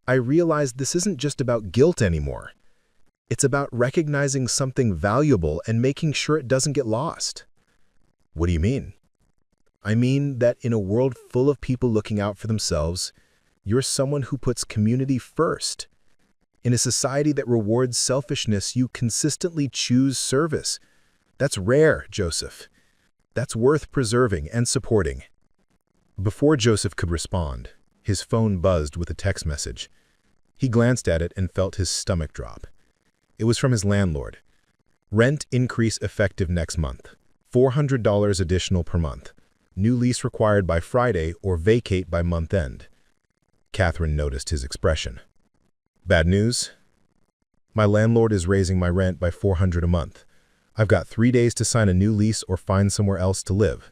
I realized this isn't just about guilt anymore. It's about recognizing something valuable and making sure it doesn't get lost." "What do you mean?" "I mean that in a world full of people looking out for themselves, you're someone who puts community first. In a society that rewards selfishness, you consistently choose service. That's rare, Joseph. That's worth preserving and supporting." Before Joseph could respond, his phone buzzed with a text message. He glanced at it and felt his stomach drop. It was from his landlord. "Rent increase effective next month. $400 additional per month. New lease required by Friday or vacate by month end." Catherine noticed his expression. "Bad news? My landlord is raising my rent by $400 a month. I've got 3 days to sign a new lease or find somewhere else to live."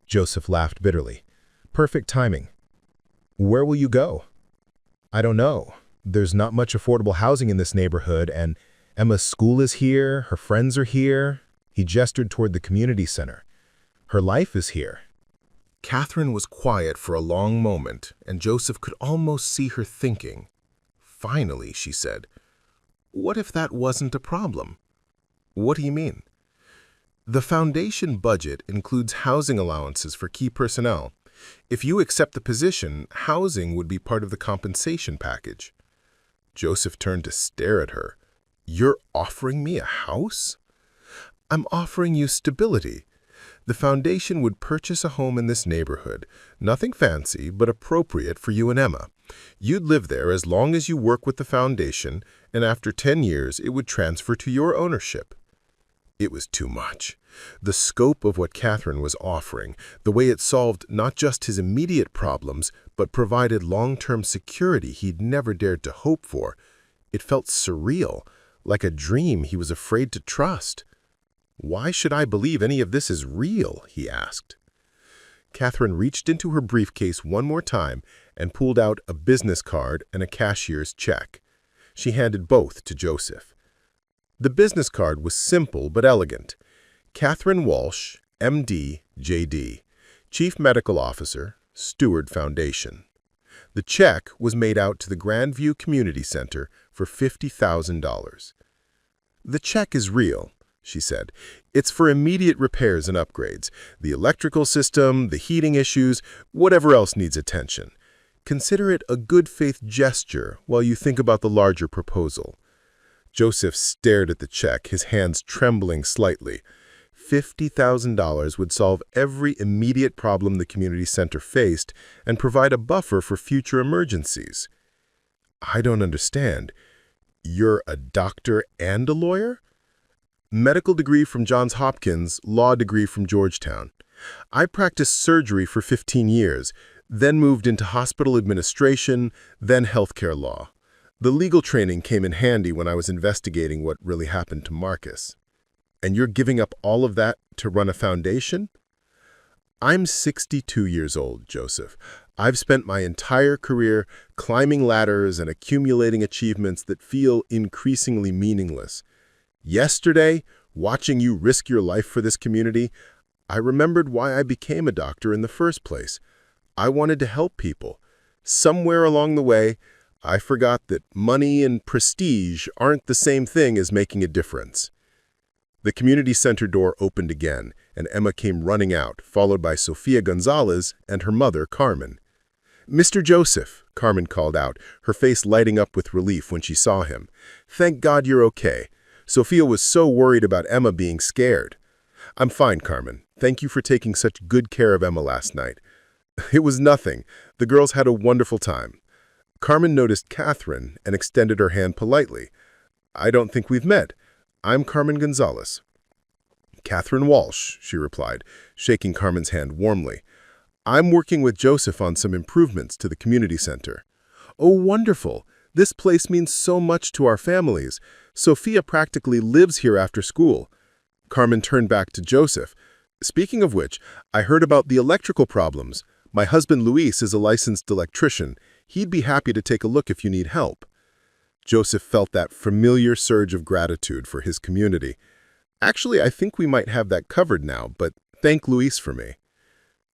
Joseph laughed bitterly. "Perfect timing. Where will you go?" "I don't know. There's not much affordable housing in this neighborhood, and Emma's school is here, her friends are here." He gestured toward the community center. "Her life is here." Catherine was quiet for a long moment, and Joseph could almost see her thinking. Finally, she said, "What if that wasn't a problem?" "What do you mean?" "The foundation budget includes housing allowances for key personnel. If you accept the position, housing would be part of the compensation package." Joseph turned to stare at her. "You're offering me a house?" "I'm offering you stability. The foundation would purchase a home in this neighborhood, nothing fancy, but appropriate for you and Emma. You'd live there as long as you work with the foundation, and after 10 years, it would transfer to your ownership." It was too much. The scope of what Catherine was offering, the way it solved not just his immediate problems, but provided long-term security he'd never dared to hope for. It felt surreal, like a dream he was afraid to trust. "Why should I believe any of this is real?" he asked. Catherine reached into her briefcase one more time and pulled out a business card and a cashier's check. She handed both to Joseph. The business card was simple but elegant. Catherine Walsh, MD, JD, Chief Medical Officer, Steward Foundation. The check was made out to the Grandview Community Center for $50,000. "The check is real," she said. "It's for immediate repairs and upgrades, the electrical system, the heating issues, whatever else needs attention. Consider it a good faith gesture while you think about the larger proposal." Joseph stared at the check, his hands trembling slightly. $50,000 would solve every immediate problem the community center faced and provide a buffer for future emergencies. "I don't understand. You're a doctor and a lawyer?" "Medical degree from Johns Hopkins, law degree from Georgetown. I practiced surgery for 15 years, then moved into hospital administration, then healthcare law. The legal training came in handy when I was investigating what really happened to Marcus." "And you're giving up all of that to run a foundation?" "I'm 62 years old, Joseph. I've spent my entire career climbing ladders and accumulating achievements that feel increasingly meaningless. Yesterday, watching you risk your life for this community, I remembered why I became a doctor in the first place. I wanted to help people. Somewhere along the way, I forgot that money and prestige aren't the same thing as making a difference." The community center door opened again, and Emma came running out, followed by Sofia Gonzalez and her mother, Carmen. "Mr. Joseph," Carmen called out, her face lighting up with relief when she saw him. "Thank God you're okay. Sofia was so worried about Emma being scared." "I'm fine, Carmen. Thank you for taking such good care of Emma last night." "It was nothing. The girls had a wonderful time." Carmen noticed Catherine and extended her hand politely. "I don't think we've met. I'm Carmen Gonzalez." "Catherine Walsh," she replied, shaking Carmen's hand warmly. "I'm working with Joseph on some improvements to the community center." "Oh, wonderful. This place means so much to our families. Sophia practically lives here after school." Carmen turned back to Joseph. "Speaking of which, I heard about the electrical problems. My husband Luis is a licensed electrician. He'd be happy to take a look if you need help." Joseph felt that familiar surge of gratitude for his community. "Actually, I think we might have that covered now, but thank Luis for me."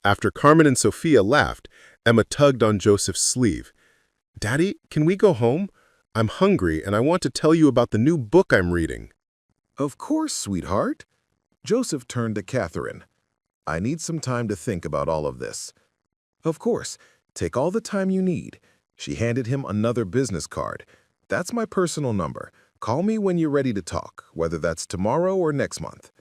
After Carmen and Sophia laughed, Emma tugged on Joseph's sleeve. "Daddy, can we go home? I'm hungry and I want to tell you about the new book I'm reading." "Of course, sweetheart." Joseph turned to Catherine. "I need some time to think about all of this." "Of course, take all the time you need." She handed him another business card. "That's my personal number. Call me when you're ready to talk, whether that's tomorrow or next month."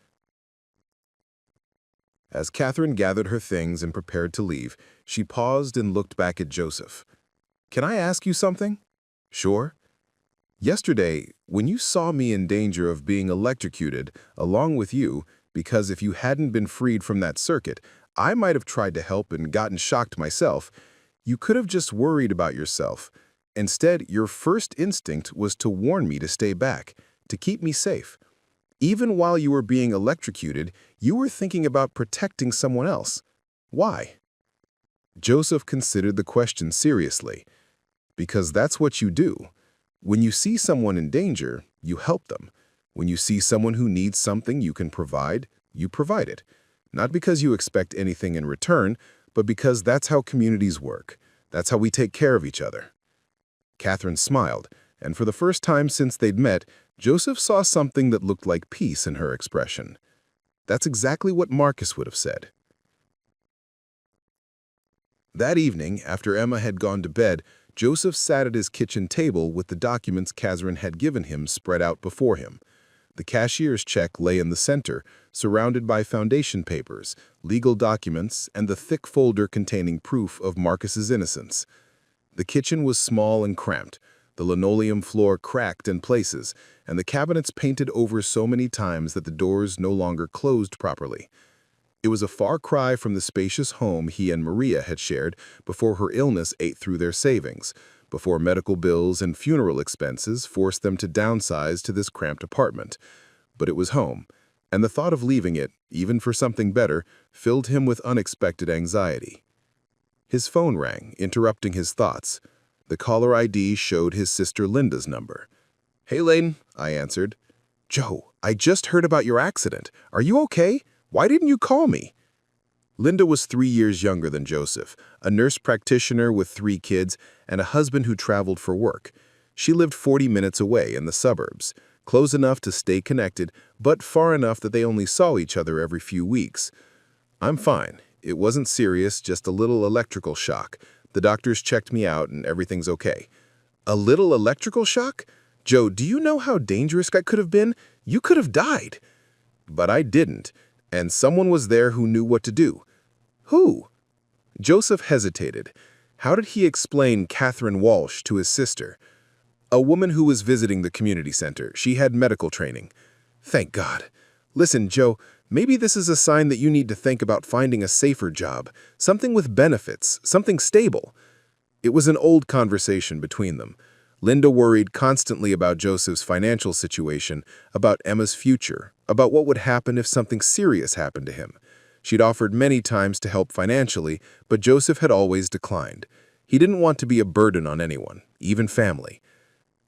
As Catherine gathered her things and prepared to leave, she paused and looked back at Joseph. "Can I ask you something?" "Sure." "Yesterday, when you saw me in danger of being electrocuted, along with you, because if you hadn't been freed from that circuit, I might have tried to help and gotten shocked myself. You could have just worried about yourself. Instead, your first instinct was to warn me to stay back, to keep me safe. Even while you were being electrocuted, you were thinking about protecting someone else. Why?" Joseph considered the question seriously. "Because that's what you do. When you see someone in danger, you help them. When you see someone who needs something you can provide, you provide it. Not because you expect anything in return, but because that's how communities work. That's how we take care of each other." Catherine smiled, and for the first time since they'd met, Joseph saw something that looked like peace in her expression. That's exactly what Marcus would have said. That evening, after Emma had gone to bed, Joseph sat at his kitchen table with the documents Catherine had given him spread out before him. The cashier's check lay in the center, surrounded by foundation papers, legal documents, and the thick folder containing proof of Marcus's innocence. The kitchen was small and cramped, the linoleum floor cracked in places, and the cabinets painted over so many times that the doors no longer closed properly. It was a far cry from the spacious home he and Maria had shared before her illness ate through their savings, before medical bills and funeral expenses forced them to downsize to this cramped apartment. But it was home, and the thought of leaving it, even for something better, filled him with unexpected anxiety. His phone rang, interrupting his thoughts. The caller ID showed his sister Linda's number. "Hey, Layden," I answered. "Joe, I just heard about your accident. Are you okay? Why didn't you call me?" Linda was 3 years younger than Joseph, a nurse practitioner with 3 kids and a husband who traveled for work. She lived 40 minutes away in the suburbs, close enough to stay connected, but far enough that they only saw each other every few weeks. "I'm fine. It wasn't serious, just a little electrical shock. The doctors checked me out and everything's okay." "A little electrical shock? Joe, do you know how dangerous that could have been? You could have died." "But I didn't, and someone was there who knew what to do." "Who?" Joseph hesitated. How did he explain Catherine Walsh to his sister? "A woman who was visiting the community center. She had medical training." "Thank God. Listen, Joe, maybe this is a sign that you need to think about finding a safer job, something with benefits, something stable." It was an old conversation between them. Linda worried constantly about Joseph's financial situation, about Emma's future, about what would happen if something serious happened to him. She'd offered many times to help financially, but Joseph had always declined. He didn't want to be a burden on anyone, even family.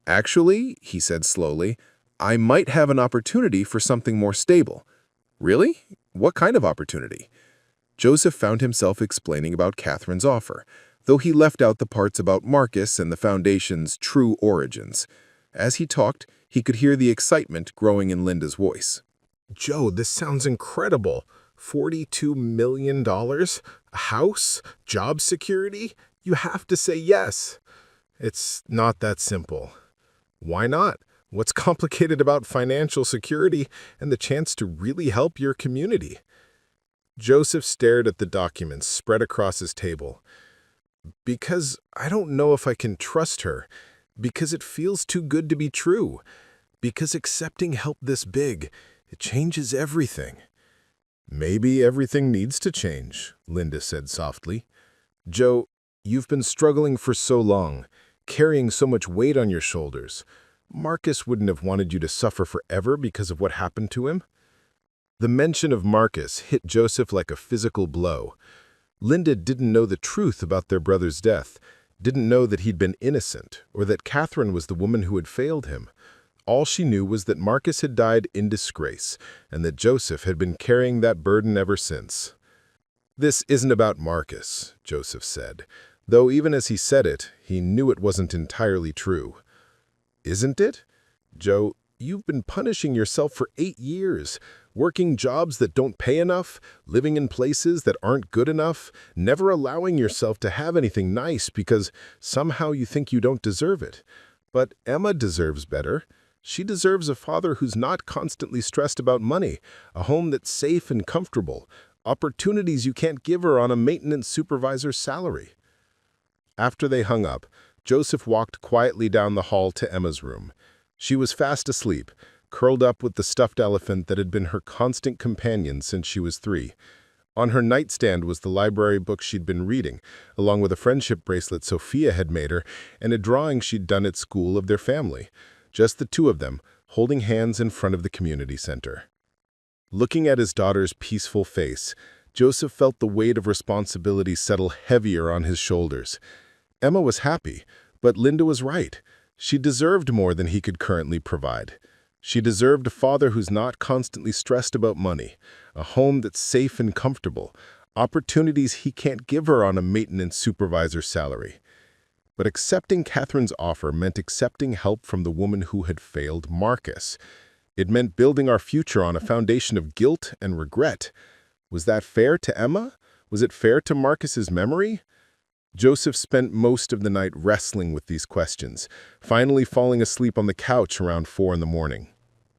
"Actually," he said slowly, "I might have an opportunity for something more stable." "Really? What kind of opportunity?" Joseph found himself explaining about Catherine's offer, though he left out the parts about Marcus and the foundation's true origins. As he talked, he could hear the excitement growing in Linda's voice. "Joe, this sounds incredible. $42 million? A house? Job security? You have to say yes." "It's not that simple." "Why not? What's complicated about financial security and the chance to really help your community?" Joseph stared at the documents spread across his table. "Because I don't know if I can trust her. Because it feels too good to be true. Because accepting help this big, it changes everything." "Maybe everything needs to change," Linda said softly. "Joe, you've been struggling for so long. carrying so much weight on your shoulders. Marcus wouldn't have wanted you to suffer forever because of what happened to him." The mention of Marcus hit Joseph like a physical blow. Linda didn't know the truth about their brother's death, didn't know that he'd been innocent, or that Catherine was the woman who had failed him. All she knew was that Marcus had died in disgrace, and that Joseph had been carrying that burden ever since. "This isn't about Marcus," Joseph said, though even as he said it, he knew it wasn't entirely true. "Isn't it? Joe, you've been punishing yourself for 8 years, working jobs that don't pay enough, living in places that aren't good enough, never allowing yourself to have anything nice because somehow you think you don't deserve it. But Emma deserves better. She deserves a father who's not constantly stressed about money, a home that's safe and comfortable, opportunities you can't give her on a maintenance supervisor's salary." After they hung up, Joseph walked quietly down the hall to Emma's room. She was fast asleep, curled up with the stuffed elephant that had been her constant companion since she was 3. On her nightstand was the library book she'd been reading, along with a friendship bracelet Sophia had made her and a drawing she'd done at school of their family. Just the two of them, holding hands in front of the community center. Looking at his daughter's peaceful face, Joseph felt the weight of responsibility settle heavier on his shoulders. Emma was happy, but Linda was right. She deserved more than he could currently provide. She deserved a father who's not constantly stressed about money, a home that's safe and comfortable, opportunities he can't give her on a maintenance supervisor's salary. But accepting Catherine's offer meant accepting help from the woman who had failed Marcus. It meant building our future on a foundation of guilt and regret. Was that fair to Emma? Was it fair to Marcus's memory? Joseph spent most of the night wrestling with these questions, finally falling asleep on the couch around 4 in the morning.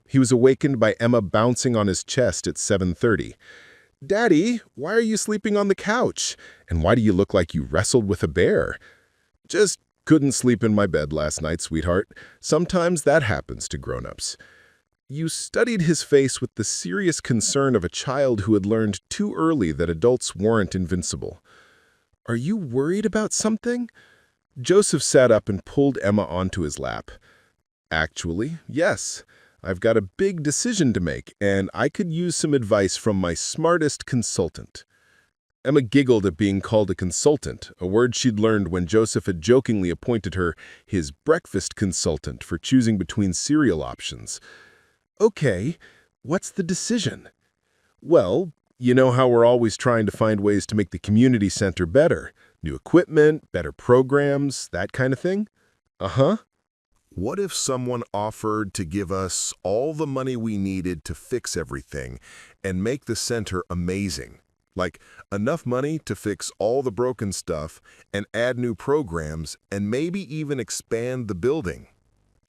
He was awakened by Emma bouncing on his chest at 7:30. "Daddy, why are you sleeping on the couch? And why do you look like you wrestled with a bear?" "Just couldn't sleep in my bed last night, sweetheart. Sometimes that happens to grown-ups." You studied his face with the serious concern of a child who had learned too early that adults weren't invincible. "Are you worried about something?" Joseph sat up and pulled Emma onto his lap. "Actually, yes. I've got a big decision to make, and I could use some advice from my smartest consultant." Emma giggled at being called a consultant, a word she'd learned when Joseph had jokingly appointed her his breakfast consultant for choosing between cereal options. "Okay, what's the decision?" "Well, you know how we're always trying to find ways to make the community center better. New equipment, better programs, that kind of thing?" "Uh-huh." What if someone offered to give us all the money we needed to fix everything and make the center amazing? Like enough money to fix all the broken stuff and add new programs and maybe even expand the building?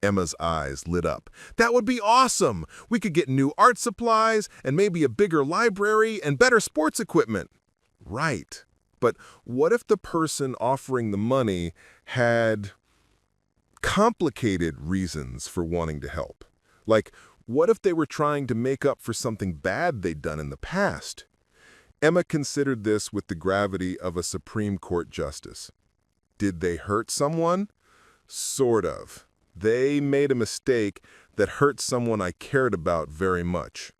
Emma's eyes lit up. "That would be awesome! We could get new art supplies and maybe a bigger library and better sports equipment." "Right. But what if the person offering the money had complicated reasons for wanting to help? Like, what if they were trying to make up for something bad they'd done in the past?" Emma considered this with the gravity of a Supreme Court justice. Did they hurt someone? Sort of. They made a mistake that hurt someone I cared about very much.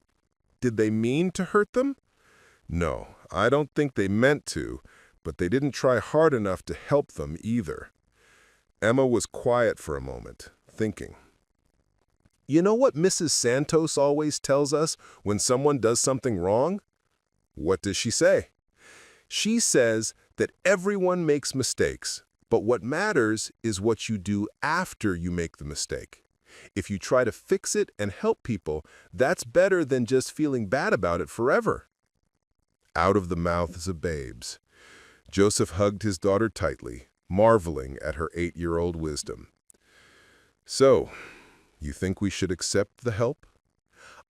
Did they mean to hurt them? No, I don't think they meant to, but they didn't try hard enough to help them either. Emma was quiet for a moment, thinking. You know what Mrs. Santos always tells us when someone does something wrong? What does she say? She says that everyone makes mistakes, but what matters is what you do after you make the mistake. If you try to fix it and help people, that's better than just feeling bad about it forever. Out of the mouths of babes. Joseph hugged his daughter tightly, marveling at her 8-year-old wisdom. So, you think we should accept the help?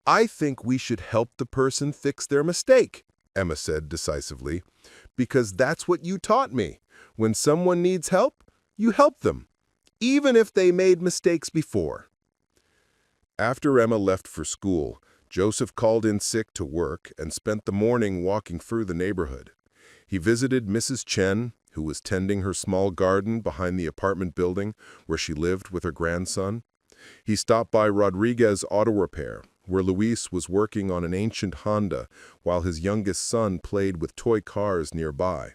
I think we should help the person fix their mistake, Emma said decisively, because that's what you taught me. When someone needs help, you help them, even if they made mistakes before. After Emma left for school, Joseph called in sick to work and spent the morning walking through the neighborhood. He visited Mrs. Chen, who was tending her small garden behind the apartment building where she lived with her grandson. He stopped by Rodriguez Auto Repair, where Luis was working on an ancient Honda while his youngest son played with toy cars nearby.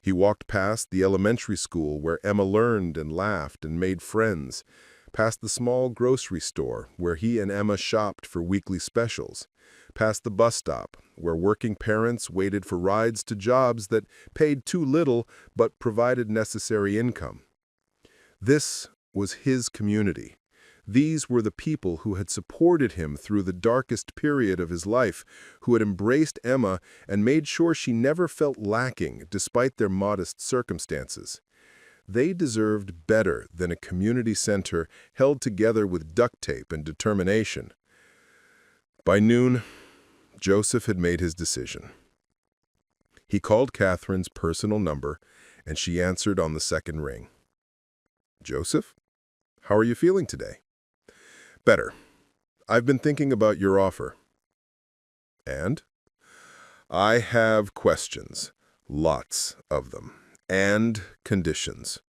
He walked past the elementary school where Emma learned and laughed and made friends, past the small grocery store where he and Emma shopped for weekly specials, past the bus stop where working parents waited for rides to jobs that paid too little but provided necessary income. This was his community. These were the people who had supported him through the darkest period of his life, who had embraced Emma and made sure she never felt lacking despite their modest circumstances. They deserved better than a community center held together with duct tape and determination. By noon, Joseph had made his decision. He called Catherine's personal number, and she answered on the second ring. "Joseph, how are you feeling today?" "Better. I've been thinking about your offer." "And?" "I have questions, lots of them, and conditions."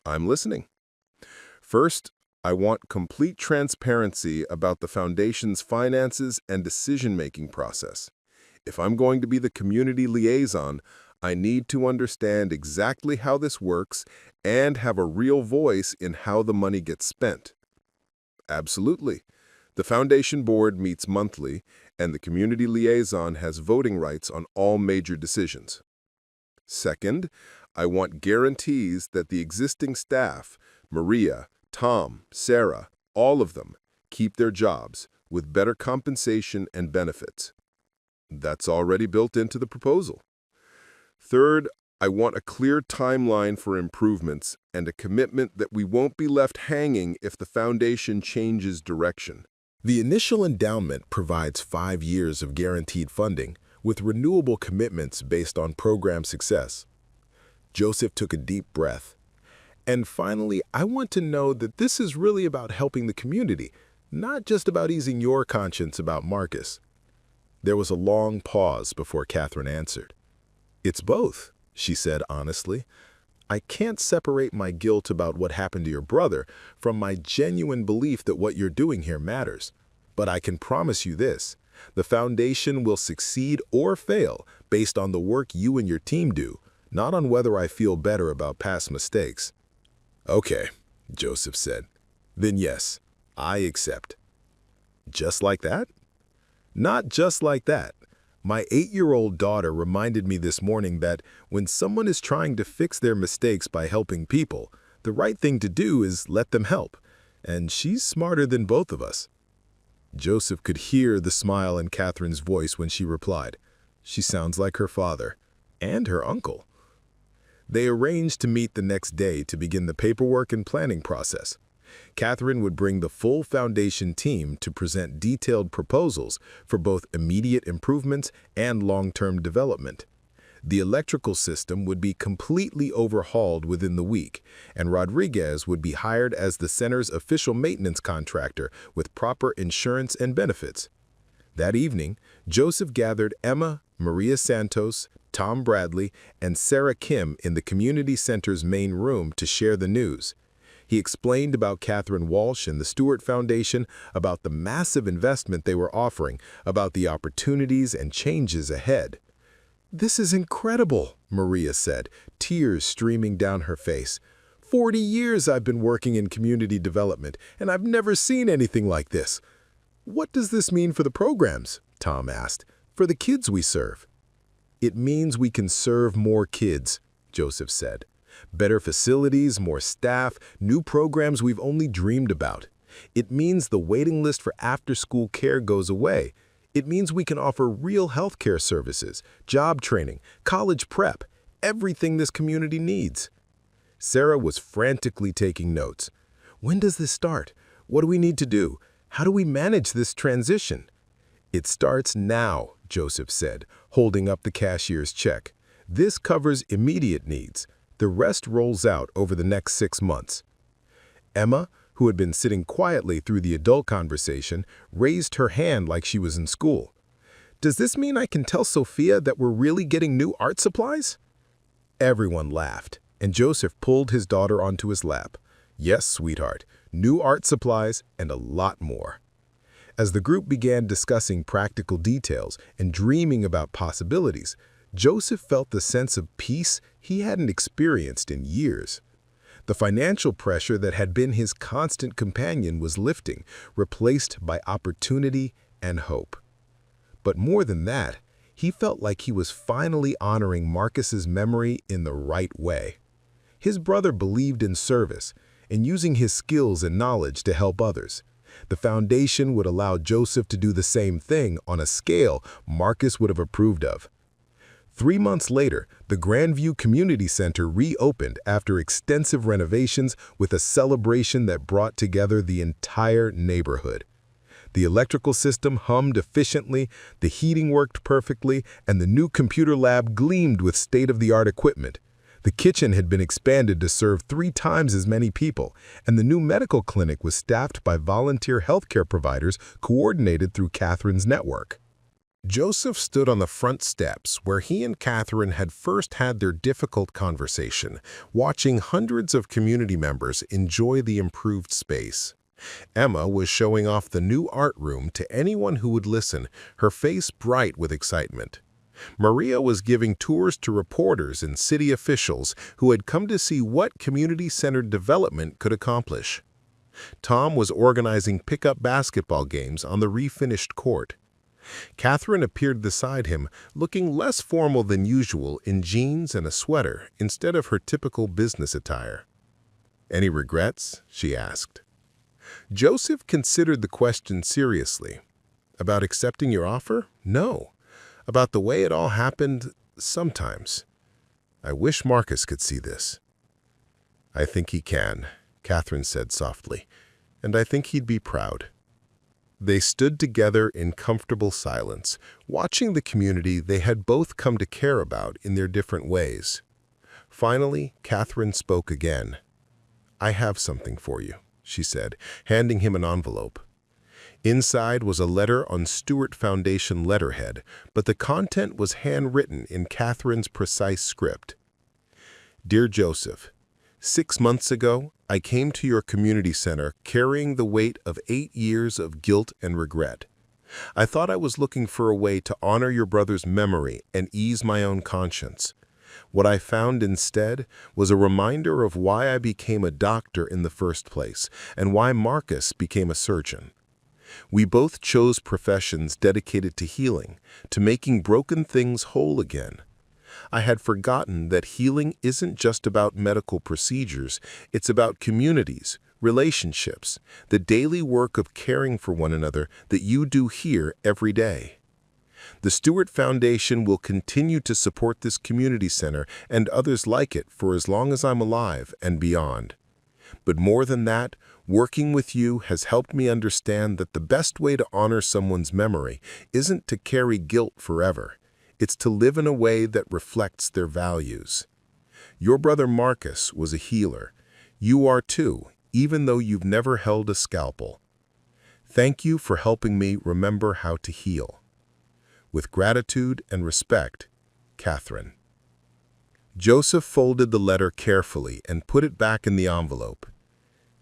"I'm listening." "First, I want complete transparency about the foundation's finances and decision-making process. If I'm going to be the community liaison, I need to understand exactly how this works and have a real voice in how the money gets spent." "Absolutely. The foundation board meets monthly, and the community liaison has voting rights on all major decisions." "Second, I want guarantees that the existing staff, Maria, Tom, Sarah, all of them, keep their jobs with better compensation and benefits." "That's already built into the proposal." "Third, I want a clear timeline for improvements and a commitment that we won't be left hanging if the foundation changes direction." The initial endowment provides 5 years of guaranteed funding with renewable commitments based on program success. Joseph took a deep breath. "And finally, I want to know that this is really about helping the community, not just about easing your conscience about Marcus." There was a long pause before Catherine answered. "It's both," she said honestly. "I can't separate my guilt about what happened to your brother from my genuine belief that what you're doing here matters. But I can promise you this, the foundation will succeed or fail based on the work you and your team do, not on whether I feel better about past mistakes." "Okay," Joseph said. "Then yes, I accept." "Just like that?" "Not just like that. My 8-year-old daughter reminded me this morning that when someone is trying to fix their mistakes by helping people, the right thing to do is let them help. And she's smarter than both of us." Joseph could hear the smile in Catherine's voice when she replied, "She sounds like her father and her uncle." They arranged to meet the next day to begin the paperwork and planning process. Catherine would bring the full foundation team to present detailed proposals for both immediate improvements and long-term development. The electrical system would be completely overhauled within the week, and Rodriguez would be hired as the center's official maintenance contractor with proper insurance and benefits. That evening, Joseph gathered Emma, Maria Santos, Tom Bradley, and Sarah Kim in the community center's main room to share the news. He explained about Catherine Walsh and the Stewart Foundation, about the massive investment they were offering, about the opportunities and changes ahead. "This is incredible," Maria said, tears streaming down her face. 40 years I've been working in community development, and I've never seen anything like this." "What does this mean for the programs?" Tom asked. "For the kids we serve?" "It means we can serve more kids," Joseph said. "Better facilities, more staff, new programs we've only dreamed about. It means the waiting list for after-school care goes away. It means we can offer real healthcare services, job training, college prep, everything this community needs." Sarah was frantically taking notes. "When does this start? What do we need to do? How do we manage this transition?" "It starts now," Joseph said, holding up the cashier's check. "This covers immediate needs. The rest rolls out over the next 6 months." Emma, who had been sitting quietly through the adult conversation, raised her hand like she was in school. "Does this mean I can tell Sophia that we're really getting new art supplies?" Everyone laughed, and Joseph pulled his daughter onto his lap. Yes, sweetheart, new art supplies and a lot more. As the group began discussing practical details and dreaming about possibilities, Joseph felt the sense of peace he hadn't experienced in years. The financial pressure that had been his constant companion was lifting, replaced by opportunity and hope. But more than that, he felt like he was finally honoring Marcus's memory in the right way. His brother believed in service and using his skills and knowledge to help others. The foundation would allow Joseph to do the same thing on a scale Marcus would have approved of. 3 months later, the Grandview Community Center reopened after extensive renovations with a celebration that brought together the entire neighborhood. The electrical system hummed efficiently, the heating worked perfectly, and the new computer lab gleamed with state-of-the-art equipment. The kitchen had been expanded to serve 3 times as many people, and the new medical clinic was staffed by volunteer healthcare providers coordinated through Catherine's network. Joseph stood on the front steps where he and Catherine had first had their difficult conversation, watching hundreds of community members enjoy the improved space. Emma was showing off the new art room to anyone who would listen, her face bright with excitement. Maria was giving tours to reporters and city officials who had come to see what community-centered development could accomplish. Tom was organizing pickup basketball games on the refinished court. Catherine appeared beside him, looking less formal than usual in jeans and a sweater instead of her typical business attire. "Any regrets?" she asked. Joseph considered the question seriously. "About accepting your offer? No. About the way it all happened, sometimes. I wish Marcus could see this." "I think he can," Catherine said softly, "and I think he'd be proud." They stood together in comfortable silence, watching the community they had both come to care about in their different ways. Finally, Catherine spoke again. "I have something for you," she said, handing him an envelope. Inside was a letter on Stewart Foundation letterhead, but the content was handwritten in Catherine's precise script. "Dear Joseph, 6 months ago, I came to your community center carrying the weight of 8 years of guilt and regret. I thought I was looking for a way to honor your brother's memory and ease my own conscience. What I found instead was a reminder of why I became a doctor in the first place and why Marcus became a surgeon. We both chose professions dedicated to healing, to making broken things whole again. I had forgotten that healing isn't just about medical procedures, it's about communities, relationships, the daily work of caring for one another that you do here every day. The Stewart Foundation will continue to support this community center and others like it for as long as I'm alive and beyond. But more than that, working with you has helped me understand that the best way to honor someone's memory isn't to carry guilt forever. It's to live in a way that reflects their values. Your brother Marcus was a healer. You are too, even though you've never held a scalpel. Thank you for helping me remember how to heal. With gratitude and respect, Catherine." Joseph folded the letter carefully and put it back in the envelope.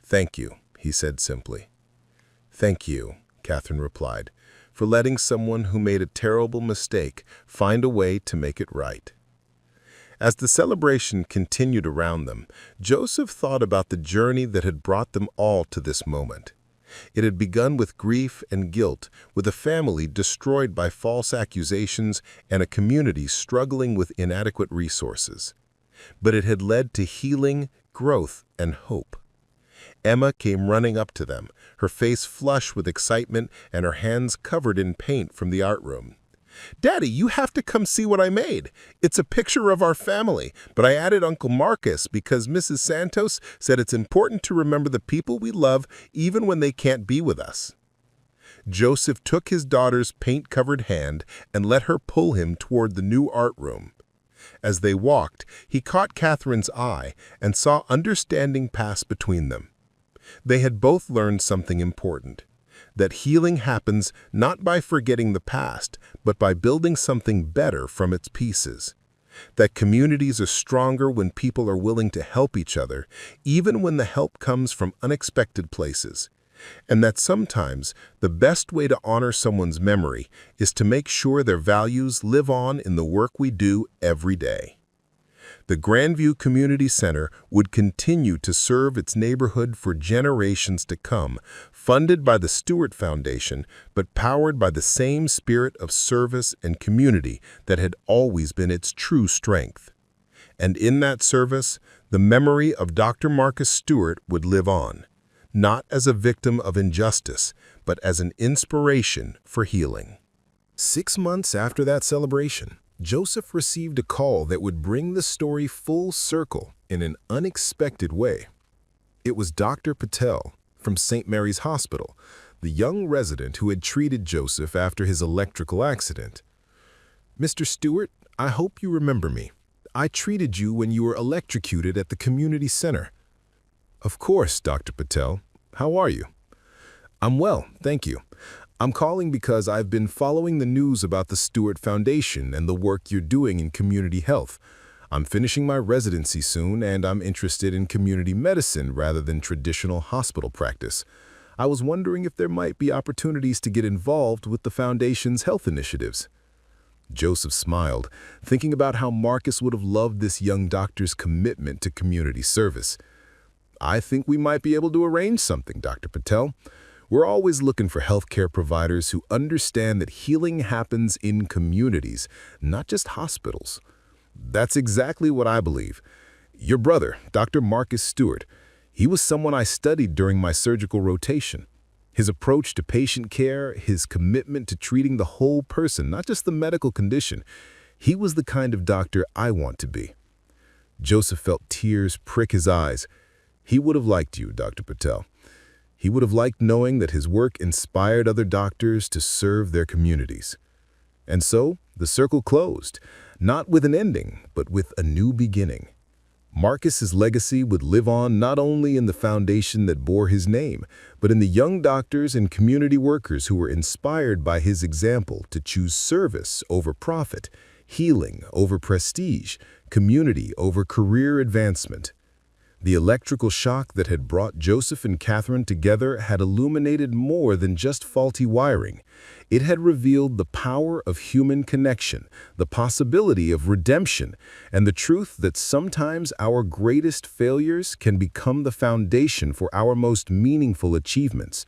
"Thank you," he said simply. "Thank you," Catherine replied, "for letting someone who made a terrible mistake find a way to make it right." As the celebration continued around them, Joseph thought about the journey that had brought them all to this moment. It had begun with grief and guilt, with a family destroyed by false accusations and a community struggling with inadequate resources. But it had led to healing, growth, and hope. Emma came running up to them, her face flush with excitement and her hands covered in paint from the art room. "Daddy, you have to come see what I made. It's a picture of our family, but I added Uncle Marcus because Mrs. Santos said it's important to remember the people we love even when they can't be with us." Joseph took his daughter's paint-covered hand and let her pull him toward the new art room. As they walked, he caught Catherine's eye and saw understanding pass between them. They had both learned something important, that healing happens not by forgetting the past, but by building something better from its pieces. that communities are stronger when people are willing to help each other, even when the help comes from unexpected places, and that sometimes the best way to honor someone's memory is to make sure their values live on in the work we do every day. The Grandview Community Center would continue to serve its neighborhood for generations to come, funded by the Stewart Foundation, but powered by the same spirit of service and community that had always been its true strength. And in that service, the memory of Dr. Marcus Stewart would live on, not as a victim of injustice, but as an inspiration for healing. 6 months after that celebration, Joseph received a call that would bring the story full circle in an unexpected way. It was Dr. Patel from St. Mary's Hospital, the young resident who had treated Joseph after his electrical accident. "Mr. Stewart, I hope you remember me. I treated you when you were electrocuted at the community center." "Of course, Dr. Patel. How are you?" "I'm well, thank you. I'm calling because I've been following the news about the Stewart Foundation and the work you're doing in community health. I'm finishing my residency soon, and I'm interested in community medicine rather than traditional hospital practice. I was wondering if there might be opportunities to get involved with the Foundation's health initiatives." Joseph smiled, thinking about how Marcus would have loved this young doctor's commitment to community service. "I think we might be able to arrange something, Dr. Patel. We're always looking for healthcare providers who understand that healing happens in communities, not just hospitals." "That's exactly what I believe. Your brother, Dr. Marcus Stewart, he was someone I studied during my surgical rotation. His approach to patient care, his commitment to treating the whole person, not just the medical condition, he was the kind of doctor I want to be." Joseph felt tears prick his eyes. He would have liked you, Dr. Patel. He would have liked knowing that his work inspired other doctors to serve their communities. And so, the circle closed, not with an ending, but with a new beginning. Marcus's legacy would live on not only in the foundation that bore his name, but in the young doctors and community workers who were inspired by his example to choose service over profit, healing over prestige, community over career advancement. The electrical shock that had brought Joseph and Catherine together had illuminated more than just faulty wiring. It had revealed the power of human connection, the possibility of redemption, and the truth that sometimes our greatest failures can become the foundation for our most meaningful achievements.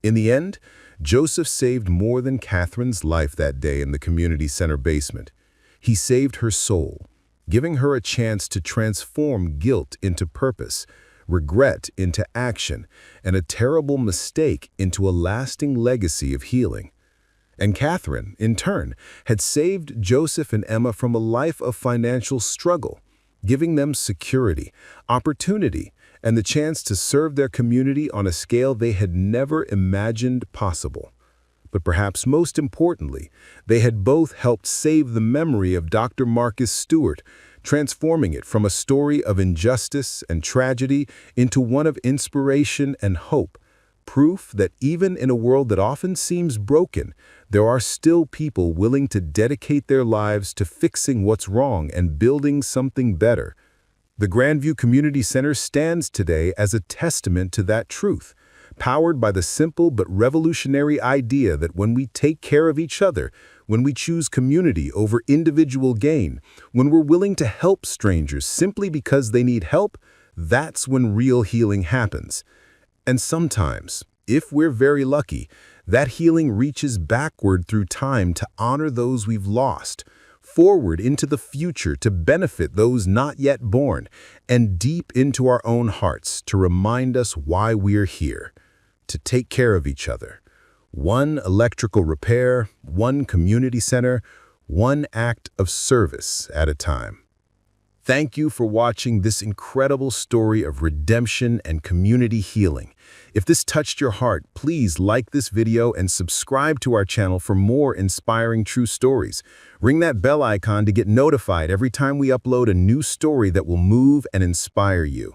In the end, Joseph saved more than Catherine's life that day in the community center basement. He saved her soul, giving her a chance to transform guilt into purpose, regret into action, and a terrible mistake into a lasting legacy of healing. And Catherine, in turn, had saved Joseph and Emma from a life of financial struggle, giving them security, opportunity, and the chance to serve their community on a scale they had never imagined possible. But perhaps most importantly, they had both helped save the memory of Dr. Marcus Stewart, transforming it from a story of injustice and tragedy into one of inspiration and hope, proof that even in a world that often seems broken, there are still people willing to dedicate their lives to fixing what's wrong and building something better. The Grandview Community Center stands today as a testament to that truth, powered by the simple but revolutionary idea that when we take care of each other, when we choose community over individual gain, when we're willing to help strangers simply because they need help, that's when real healing happens. And sometimes, if we're very lucky, that healing reaches backward through time to honor those we've lost, forward into the future to benefit those not yet born, and deep into our own hearts to remind us why we're here. To take care of each other. One electrical repair, one community center, one act of service at a time. Thank you for watching this incredible story of redemption and community healing. If this touched your heart, please like this video and subscribe to our channel for more inspiring true stories. Ring that bell icon to get notified every time we upload a new story that will move and inspire you.